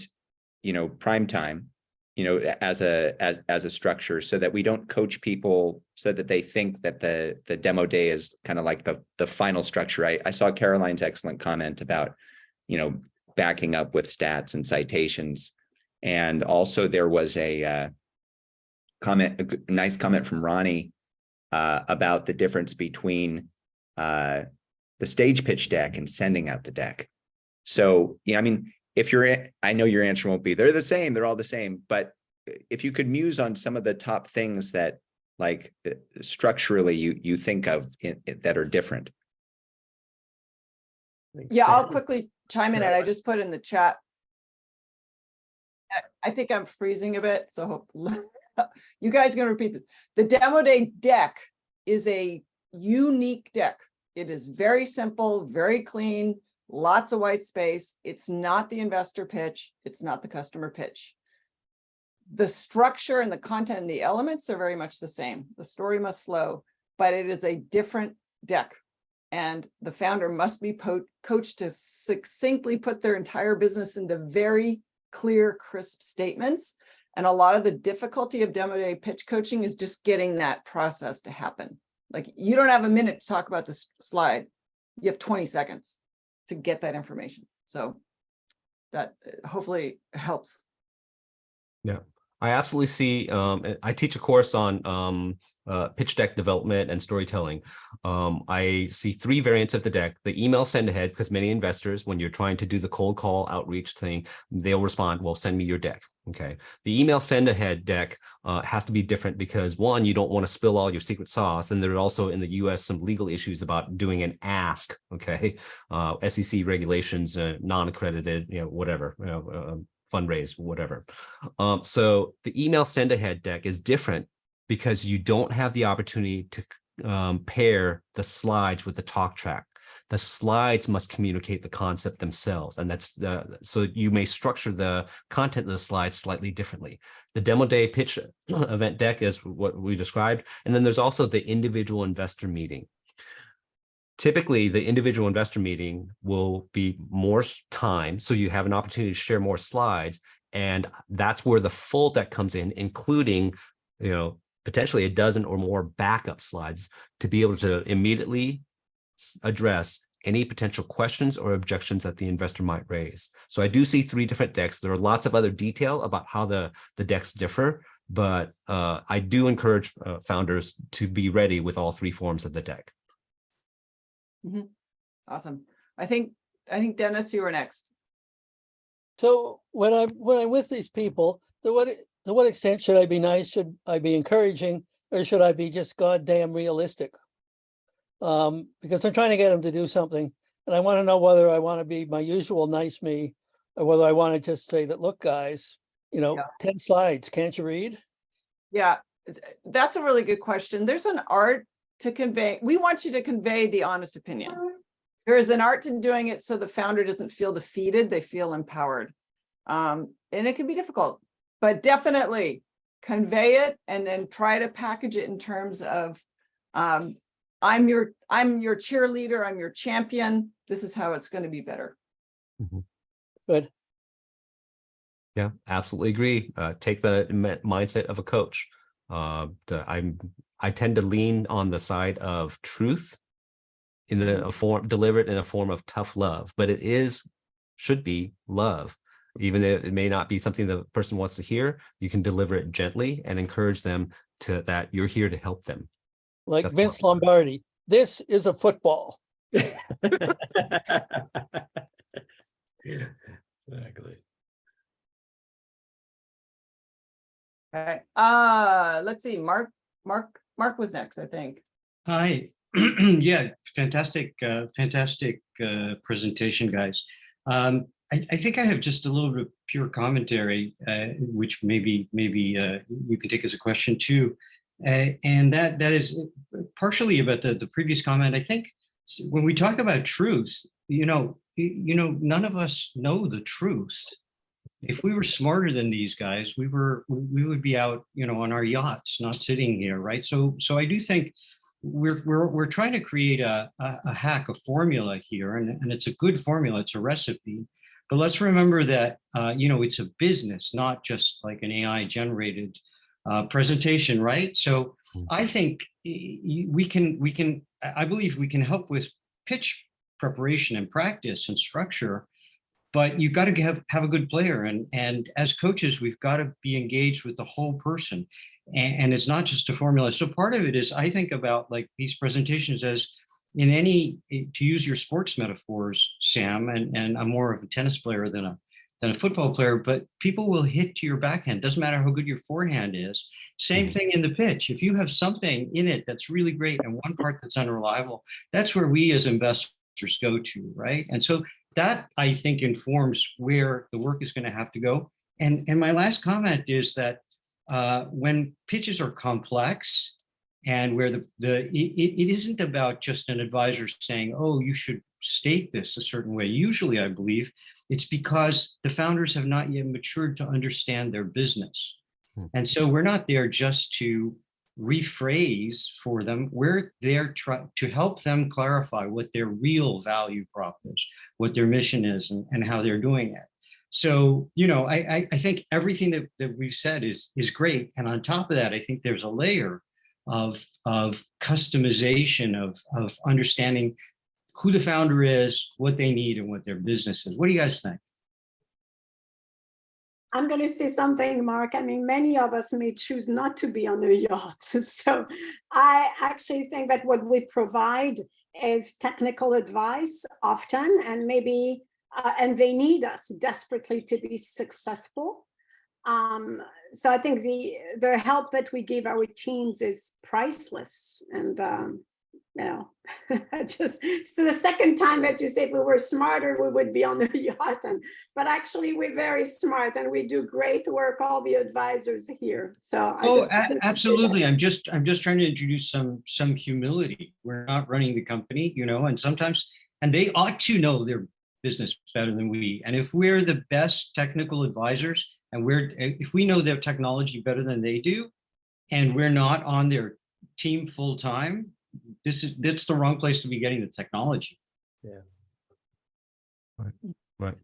prime time, as a structure, so that we don't coach people so that they think that the demo day is kind of like the final structure. I saw Caroline's excellent comment about backing up with stats and citations, and also there was a nice comment from Ronnie about the difference between the stage pitch deck and sending out the deck. So I know your answer won't be they're the same, they're all the same, but if you could muse on some of the top things that like structurally you think of that are different. Yeah, I'll quickly chime in, and I just put in the chat. I think I'm freezing a bit, so you guys are going to repeat this. The demo day deck is a unique deck. It is very simple, very clean, lots of white space. It's not the investor pitch. It's not the customer pitch. The structure and the content and the elements are very much the same. The story must flow, but it is a different deck. And the founder must be coached to succinctly put their entire business into very clear, crisp statements. And a lot of the difficulty of demo day pitch coaching is just getting that process to happen. Like, you don't have a minute to talk about this slide. You have 20 seconds to get that information. So that hopefully helps. Yeah, I absolutely see. I teach a course on pitch deck development and storytelling. I see 3 variants of the deck. The email send ahead, because many investors, when you're trying to do the cold call outreach thing, they'll respond, well, send me your deck. Okay. The email send ahead deck has to be different because, one, you don't want to spill all your secret sauce. And there are also in the US some legal issues about doing an ask. Okay. SEC regulations, non-accredited, whatever, fundraise, whatever. So the email send ahead deck is different because you don't have the opportunity to pair the slides with the talk track. The slides must communicate the concept themselves. And that's so you may structure the content of the slides slightly differently. The demo day pitch event deck is what we described. And then there's also the individual investor meeting. Typically, the individual investor meeting will be more time, so you have an opportunity to share more slides. And that's where the full deck comes in, including, potentially a dozen or more backup slides to be able to immediately address any potential questions or objections that the investor might raise. So I do see 3 different decks. There are lots of other detail about how the decks differ, but I do encourage founders to be ready with all 3 forms of the deck. Mhm. Awesome. I think Dennis, you were next. So when I'm with these people, to what extent should I be nice? Should I be encouraging, or should I be just goddamn realistic? Because I'm trying to get them to do something, and I want to know whether I want to be my usual nice me, or whether I want to just say that, look, guys, Yeah. 10 slides, can't you read? Yeah, that's a really good question. There's an art to convey. We want you to convey the honest opinion. There is an art to doing it so the founder doesn't feel defeated, they feel empowered. And it can be difficult, but definitely convey it and then try to package it in terms of, I'm your cheerleader, I'm your champion. This is how it's going to be better. Mm-hmm. Good. Yeah, absolutely agree. Take the mindset of a coach. I tend to lean on the side of truth in the form, delivered in a form of tough love, but should be love. Even if it may not be something the person wants to hear, you can deliver it gently and encourage them to that you're here to help them. Like That's Vince all. Lombardi, this is a football. Exactly. Okay. Let's see. Mark was next, I think. Hi. Yeah, fantastic presentation, guys. I think I have just a little bit of pure commentary, which maybe you can take as a question too, and that is partially about the previous comment. I think when we talk about truth, none of us know the truth. If we were smarter than these guys, we would be out, on our yachts, not sitting here, right? So I do think we're trying to create a hack, a formula here, and it's a good formula. It's a recipe, but let's remember that it's a business, not just like an AI generated presentation, right? So I think I believe we can help with pitch preparation and practice and structure. But you've got to have a good player. And as coaches, we've got to be engaged with the whole person. And it's not just a formula. So part of it is, I think about like these presentations as to use your sports metaphors, Sam, and I'm more of a tennis player than a football player, but people will hit to your backhand. Doesn't matter how good your forehand is. Same thing in the pitch. If you have something in it that's really great and one part that's unreliable, that's where we as investors go to, right? And so that, I think, informs where the work is going to have to go. And my last comment is that when pitches are complex and where it isn't about just an advisor saying, oh, you should state this a certain way. Usually, I believe it's because the founders have not yet matured to understand their business. And so we're not there just to rephrase for them. We're there to help them clarify what their real value prop is, what their mission is, and how they're doing it. So, I think everything that we've said is great. And on top of that, I think there's a layer of customization, of understanding who the founder is, what they need, and what their business is. What do you guys think? I'm going to say something, Mark. I mean, many of us may choose not to be on a yacht. So I actually think that what we provide is technical advice often, and maybe, and they need us desperately to be successful. So I think the help that we give our teams is priceless. And, you know, just so the second time that you say if we were smarter, we would be on the yacht. But actually, we're very smart and we do great work. All the advisors here. So absolutely. I'm just trying to introduce some humility. We're not running the company, you know, and sometimes, and they ought to know their business better than we. And if we're the best technical advisors, and if we know their technology better than they do, and we're not on their team full time, that's the wrong place to be getting the technology. Yeah. Right.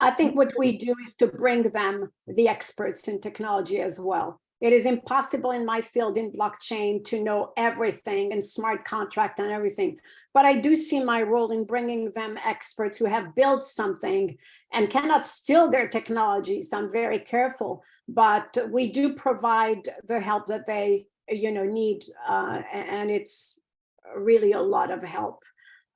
I think what we do is to bring them the experts in technology as well. It is impossible in my field in blockchain to know everything and smart contract and everything. But I do see my role in bringing them experts who have built something and cannot steal their technology. So I'm very careful, but we do provide the help that they, you know, need. And it's really a lot of help,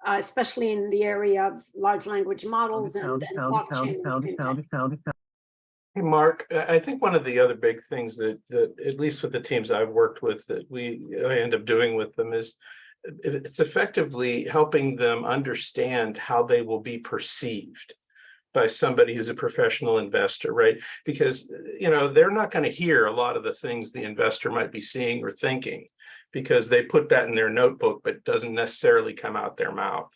especially in the area of large language models and blockchain. Hey, Mark, I think one of the other big things that at least with the teams I've worked with that I end up doing with them is it's effectively helping them understand how they will be perceived by somebody who's a professional investor, right? Because, you know, they're not going to hear a lot of the things the investor might be seeing or thinking because they put that in their notebook, but it doesn't necessarily come out their mouth.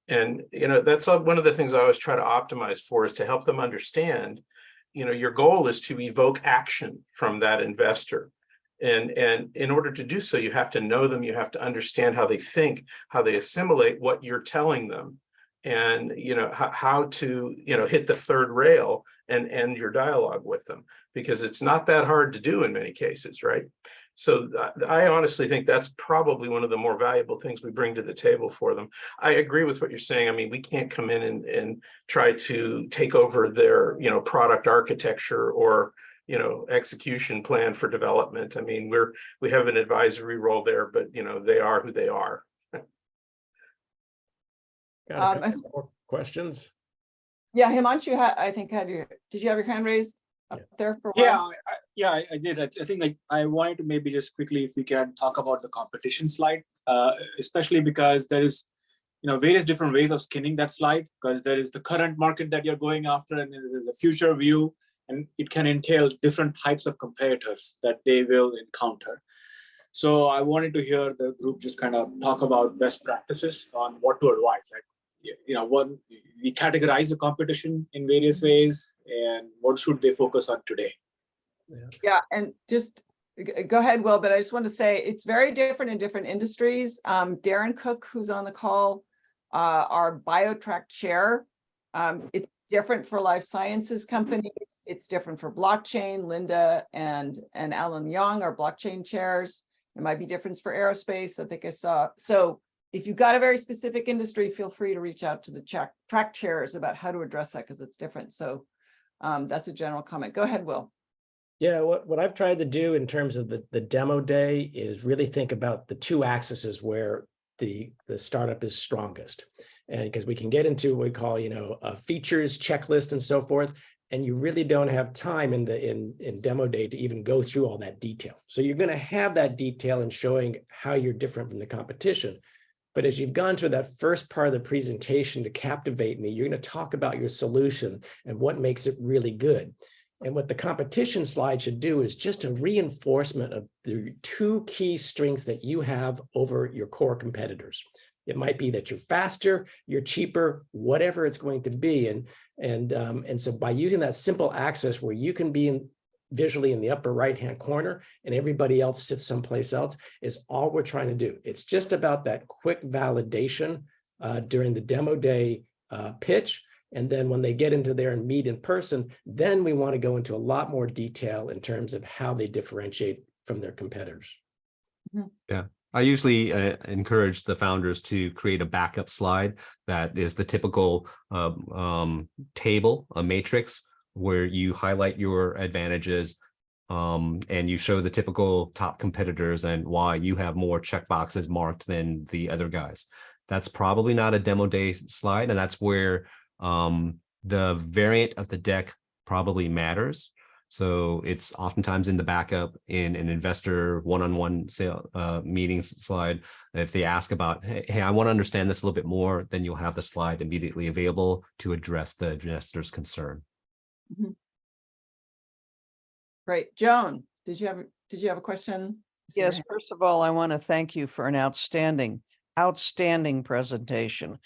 And, you know, that's one of the things I always try to optimize for is to help them understand, you know, your goal is to evoke action from that investor. And in order to do so, you have to know them, you have to understand how they think, how they assimilate what you're telling them, and, you know, how to, you know, hit the third rail and end your dialogue with them, because it's not that hard to do in many cases, right? So I honestly think that's probably one of the more valuable things we bring to the table for them. I agree with what you're saying. I mean, we can't come in and try to take over their, you know, product architecture or, you know, execution plan for development. I mean, we have an advisory role there, but, you know, they are who they are. Got a couple more questions? Yeah, Himanshu, I think did you have your hand raised up there for a while? I did. I think like I wanted to maybe just quickly, if we can talk about the competition slide, especially because there is, you know, various different ways of skinning that slide, because there is the current market that you're going after, and there's a future view, and it can entail different types of competitors that they will encounter. So I wanted to hear the group just kind of talk about best practices on what to advise. Like, you know, we categorize the competition in various ways, and what should they focus on today? Yeah, and just go ahead, Will, but I just want to say it's very different in different industries. Darren Cook, who's on the call, our BioTrack chair, it's different for life sciences companies. It's different for blockchain. Linda and Alan Young are blockchain chairs. It might be different for aerospace. I think I saw. So if you've got a very specific industry, feel free to reach out to the track chairs about how to address that, because it's different. So that's a general comment. Go ahead, Will. Yeah, what I've tried to do in terms of the demo day is really think about the two axes where the startup is strongest. And because we can get into what we call, you know, features, checklist, and so forth. And you really don't have time in demo day to even go through all that detail. So you're going to have that detail in showing how you're different from the competition. But as you've gone through that first part of the presentation to captivate me, you're going to talk about your solution and what makes it really good. And what the competition slide should do is just a reinforcement of the two key strengths that you have over your core competitors. It might be that you're faster, you're cheaper, whatever it's going to be. And so by using that simple axis where you can be visually in the upper right-hand corner and everybody else sits someplace else, is all we're trying to do. It's just about that quick validation during the demo day pitch. And then when they get into there and meet in person, then we want to go into a lot more detail in terms of how they differentiate from their competitors. Yeah. I usually encourage the founders to create a backup slide that is the typical table, a matrix where you highlight your advantages and you show the typical top competitors and why you have more checkboxes marked than the other guys. That's probably not a demo day slide, and that's where the variant of the deck probably matters. So it's oftentimes in the backup in an investor one-on-one sale meetings slide. If they ask about, hey, I want to understand this a little bit more, then you'll have the slide immediately available to address the investor's concern. Mm-hmm. Great. Joan, did you have a question? Yes, first of all, I want to thank you for an outstanding presentation.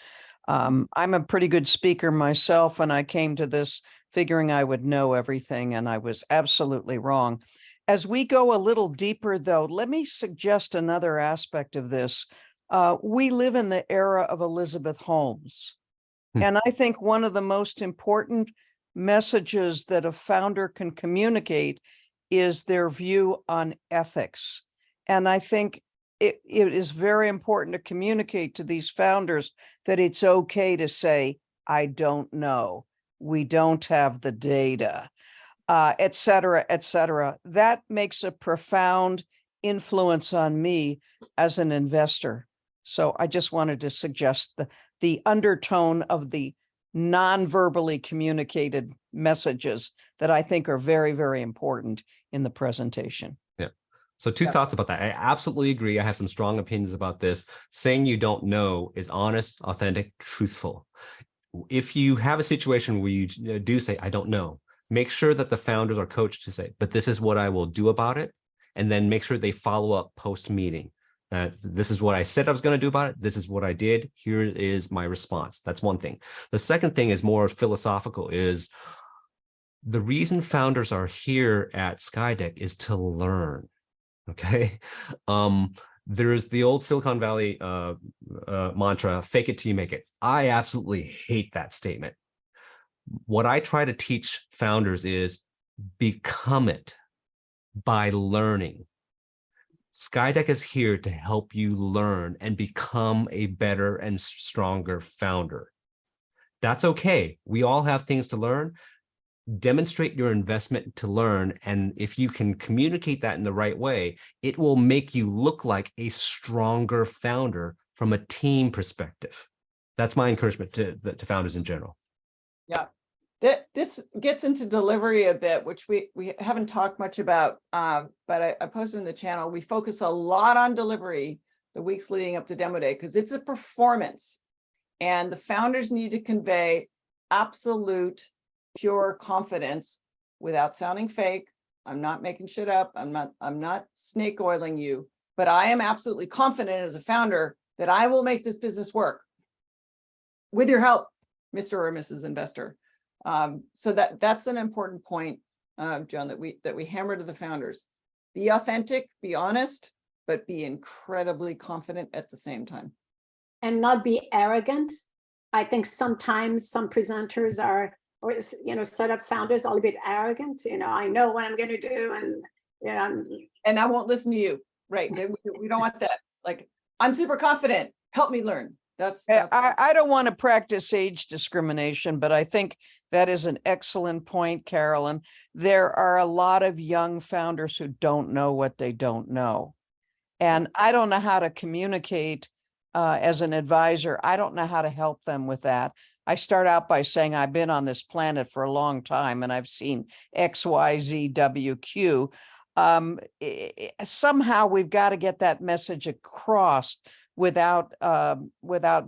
I'm a pretty good speaker myself, and I came to this figuring I would know everything, and I was absolutely wrong. As we go a little deeper, though, let me suggest another aspect of this. We live in the era of Elizabeth Holmes, and I think one of the most important messages that a founder can communicate is their view on ethics. And I think it is very important to communicate to these founders that it's okay to say, I don't know. We don't have the data, et cetera, et cetera. That makes a profound influence on me as an investor. So I just wanted to suggest the undertone of the non-verbally communicated messages that I think are very, very important in the presentation. Yeah. So two thoughts about that. I absolutely agree. I have some strong opinions about this. Saying you don't know is honest, authentic, truthful. If you have a situation where you do say, I don't know, make sure that the founders are coached to say, but this is what I will do about it. And then make sure they follow up post-meeting. This is what I said I was going to do about it. This is what I did. Here is my response. That's one thing. The second thing is more philosophical, is the reason founders are here at SkyDeck is to learn. Okay. There's the old Silicon Valley mantra, fake it till you make it. I absolutely hate that statement. What I try to teach founders is become it by learning. SkyDeck is here to help you learn and become a better and stronger founder. That's okay. We all have things to learn. Demonstrate your investment to learn. And if you can communicate that in the right way, it will make you look like a stronger founder from a team perspective. That's my encouragement to founders in general. Yeah. This gets into delivery a bit, which we haven't talked much about, but I posted in the channel. We focus a lot on delivery the weeks leading up to demo day because it's a performance, and the founders need to convey absolute, pure confidence without sounding fake. I'm not making shit up. I'm not snake oiling you, but I am absolutely confident as a founder that I will make this business work with your help, Mr. or Mrs. Investor. So that's an important point, John, that we hammer to the founders. Be authentic, be honest, but be incredibly confident at the same time. And not be arrogant. I think sometimes some presenters are, or startup founders are a little bit arrogant. I know what I'm going to do, and I won't listen to you. Right? We don't want that. Like, I'm super confident. Help me learn. I don't want to practice age discrimination, but I think that is an excellent point, Carolyn. There are a lot of young founders who don't know what they don't know. And I don't know how to communicate as an advisor. I don't know how to help them with that. I start out by saying I've been on this planet for a long time and I've seen X, Y, Z, W, Q. Somehow we've got to get that message across without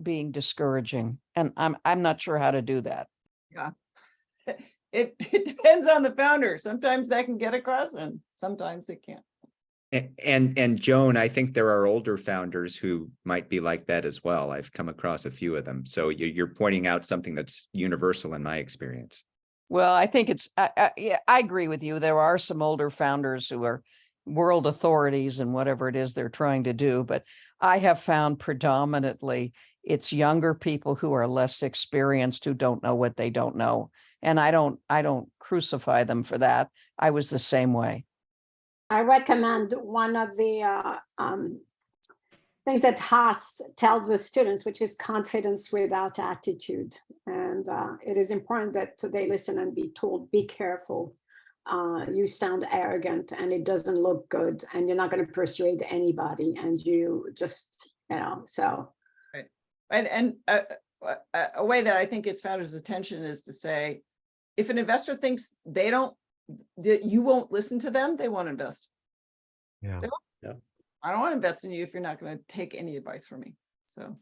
being discouraging, and I'm not sure how to do that. Yeah, it depends on the founder. Sometimes that can get across, and sometimes it can't. And Joan, I think there are older founders who might be like that as well. I've come across a few of them. So you're pointing out something that's universal in my experience. Well, I think yeah, I agree with you. There are some older founders who are world authorities and whatever it is they're trying to do. But I have found predominantly it's younger people who are less experienced, who don't know what they don't know. And I don't crucify them for that. I was the same way. I recommend one of the things that Haas tells the students, which is confidence without attitude. And it is important that they listen and be told, be careful. You sound arrogant and it doesn't look good and you're not going to persuade anybody. And you just, so. Right. And a way that I think gets founders' attention is to say, if an investor thinks you won't listen to them, they won't invest. Yeah. I don't want to invest in you if you're not going to take any advice from me. So.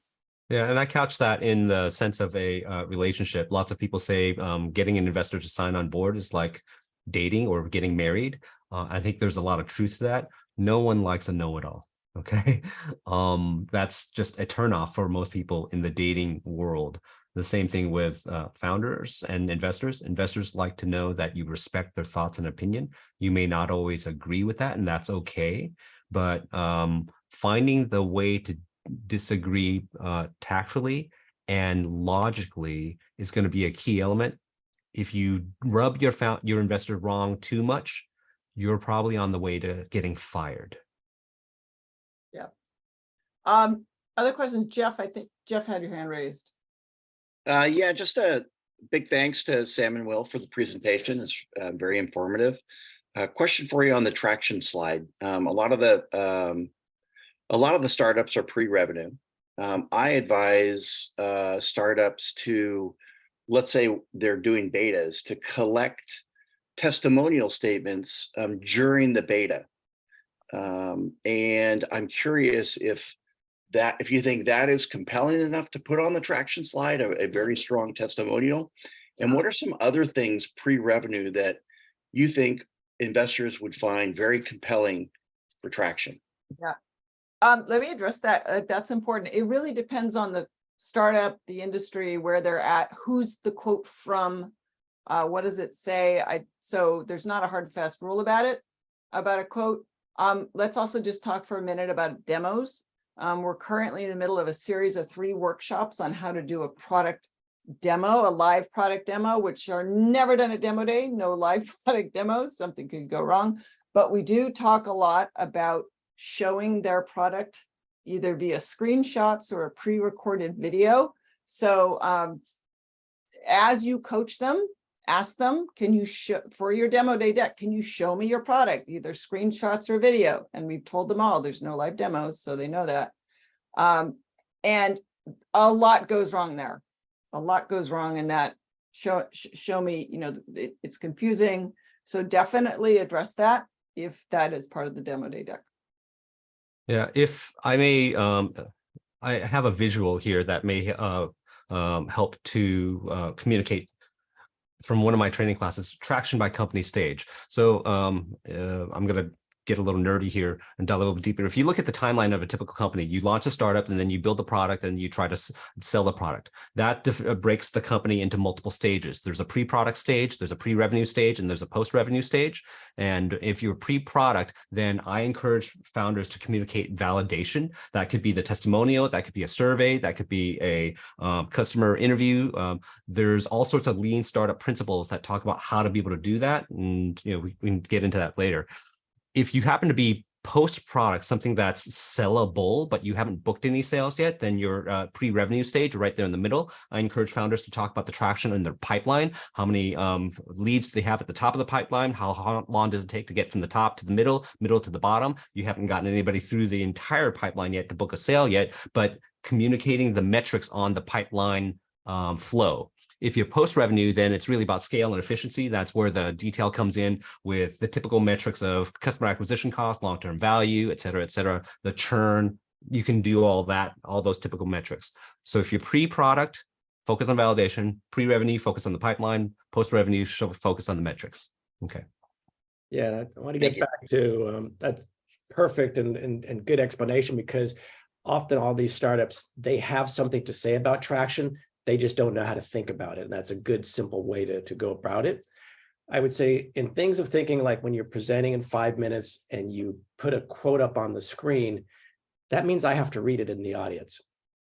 Yeah, and I couch that in the sense of a relationship. Lots of people say getting an investor to sign on board is like dating or getting married. I think there's a lot of truth to that. No one likes a know-it-all. Okay, that's just a turnoff for most people in the dating world. The same thing with founders and investors. Investors like to know that you respect their thoughts and opinion. You may not always agree with that, and that's okay. But finding the way to disagree tactfully and logically is going to be a key element. If you rub your investor wrong too much, you're probably on the way to getting fired. Yeah. Other questions, Jeff? I think Jeff had your hand raised. Yeah, just a big thanks to Sam and Will for the presentation. It's very informative. Question for you on the traction slide. A lot of the startups are pre-revenue. I advise startups to, let's say they're doing betas, to collect testimonial statements during the beta. And I'm curious if you think that is compelling enough to put on the traction slide, a very strong testimonial. And what are some other things pre-revenue that you think investors would find very compelling for traction? Yeah. Let me address that. That's important. It really depends on the startup, the industry, where they're at, who's the quote from, what does it say? So there's not a hard and fast rule about a quote. Let's also just talk for a minute about demos. We're currently in the middle of a series of 3 workshops on how to do a product demo, a live product demo, which are never done at demo day, no live product demos, something could go wrong. But we do talk a lot about showing their product either via screenshots or a pre-recorded video. So as you coach them, ask them, can you show for your demo day deck, can you show me your product, either screenshots or video? And we've told them all there's no live demos, so they know that. And a lot goes wrong there. A lot goes wrong in that show me, it's confusing. So definitely address that if that is part of the demo day deck. Yeah, if I may, I have a visual here that may help to communicate from one of my training classes, traction by company stage. So I'm going to get a little nerdy here and dive a little bit deeper. If you look at the timeline of a typical company, you launch a startup and then you build the product and you try to sell the product. That breaks the company into multiple stages. There's a pre-product stage, there's a pre-revenue stage, and there's a post-revenue stage. And if you're pre-product, then I encourage founders to communicate validation. That could be the testimonial, that could be a survey, that could be a customer interview. There's all sorts of lean startup principles that talk about how to be able to do that. And we can get into that later. If you happen to be post-product, something that's sellable, but you haven't booked any sales yet, then your pre-revenue stage right there in the middle. I encourage founders to talk about the traction in their pipeline, how many leads do they have at the top of the pipeline, how long does it take to get from the top to the middle to the bottom. You haven't gotten anybody through the entire pipeline yet to book a sale yet, but communicating the metrics on the pipeline flow. If you're post-revenue, then it's really about scale and efficiency. That's where the detail comes in with the typical metrics of customer acquisition cost, long-term value, et cetera, the churn. You can do all that, all those typical metrics. So if you're pre-product, focus on validation, pre-revenue, focus on the pipeline, post-revenue, focus on the metrics. Okay. Yeah, I want to get back to that's perfect and good explanation, because often all these startups, they have something to say about traction. They just don't know how to think about it. And that's a good, simple way to go about it. I would say in things of thinking, like when you're presenting in 5 minutes and you put a quote up on the screen, that means I have to read it in the audience.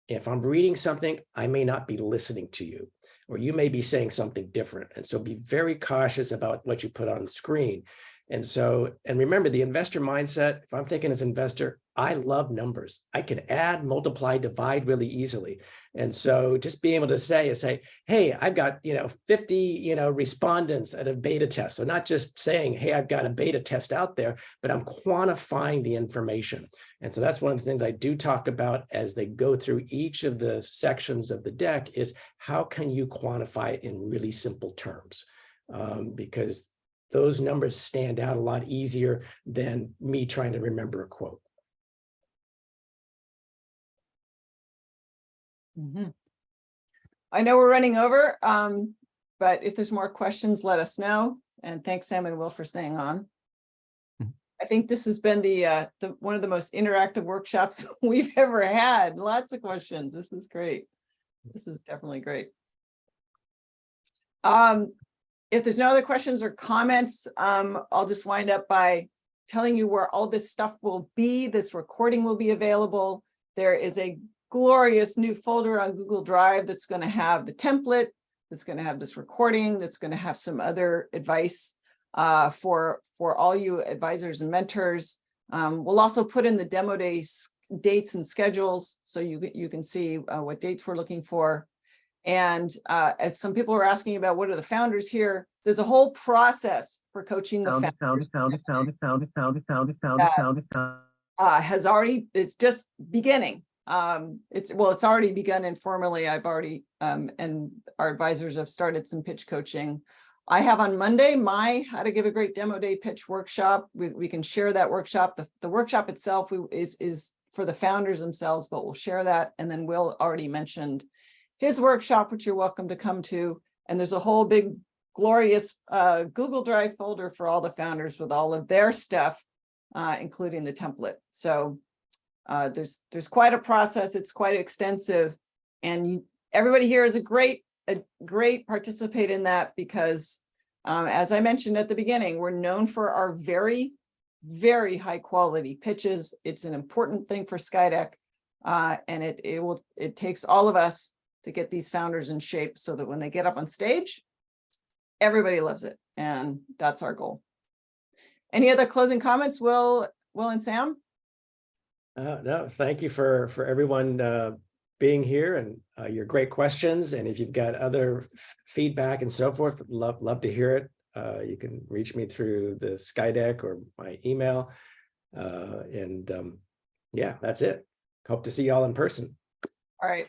If I'm reading something, I may not be listening to you, or you may be saying something different. And so be very cautious about what you put on the screen. And remember the investor mindset. If I'm thinking as an investor, I love numbers. I can add, multiply, divide really easily. And so just being able to say, hey, I've got, 50, respondents at a beta test. So not just saying, hey, I've got a beta test out there, but I'm quantifying the information. And so that's one of the things I do talk about as they go through each of the sections of the deck is how can you quantify it in really simple terms? Because those numbers stand out a lot easier than me trying to remember a quote. I know we're running over, but if there's more questions, let us know. And thanks, Sam and Will, for staying on. I think this has been the one of the most interactive workshops we've ever had. Lots of questions. This is great. This is definitely great. If there's no other questions or comments, I'll just wind up by telling you where all this stuff will be. This recording will be available. There is a glorious new folder on Google Drive that's going to have the template, that's going to have this recording, that's going to have some other advice for all you advisors and mentors. We'll also put in the demo days dates and schedules so you can see what dates we're looking for. And as some people are asking about what are the founders here, there's a whole process for coaching the founders. It's just beginning. It's already begun informally. I've already and our advisors have started some pitch coaching. I have on Monday my how to give a great demo day pitch workshop. We can share that workshop. The workshop itself is for the founders themselves, but we'll share that. And then Will already mentioned his workshop, which you're welcome to come to. And there's a whole big glorious Google Drive folder for all the founders with all of their stuff, including the template. So there's quite a process. It's quite extensive, and everybody here is a great participate in that because, as I mentioned at the beginning, we're known for our very, very high quality pitches. It's an important thing for SkyDeck, and it takes all of us to get these founders in shape so that when they get up on stage, everybody loves it, and that's our goal. Any other closing comments, Will and Sam? No, thank you for everyone being here and your great questions. And if you've got other feedback and so forth, love to hear it. You can reach me through the SkyDeck or my email. Yeah, that's it. Hope to see you all in person. All right.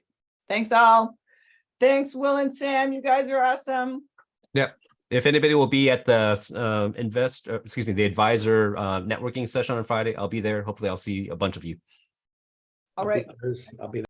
Thanks all. Thanks, Will and Sam. You guys are awesome. Yep. If anybody will be at the the advisor networking session on Friday, I'll be there. Hopefully I'll see a bunch of you. All right. I'll be there.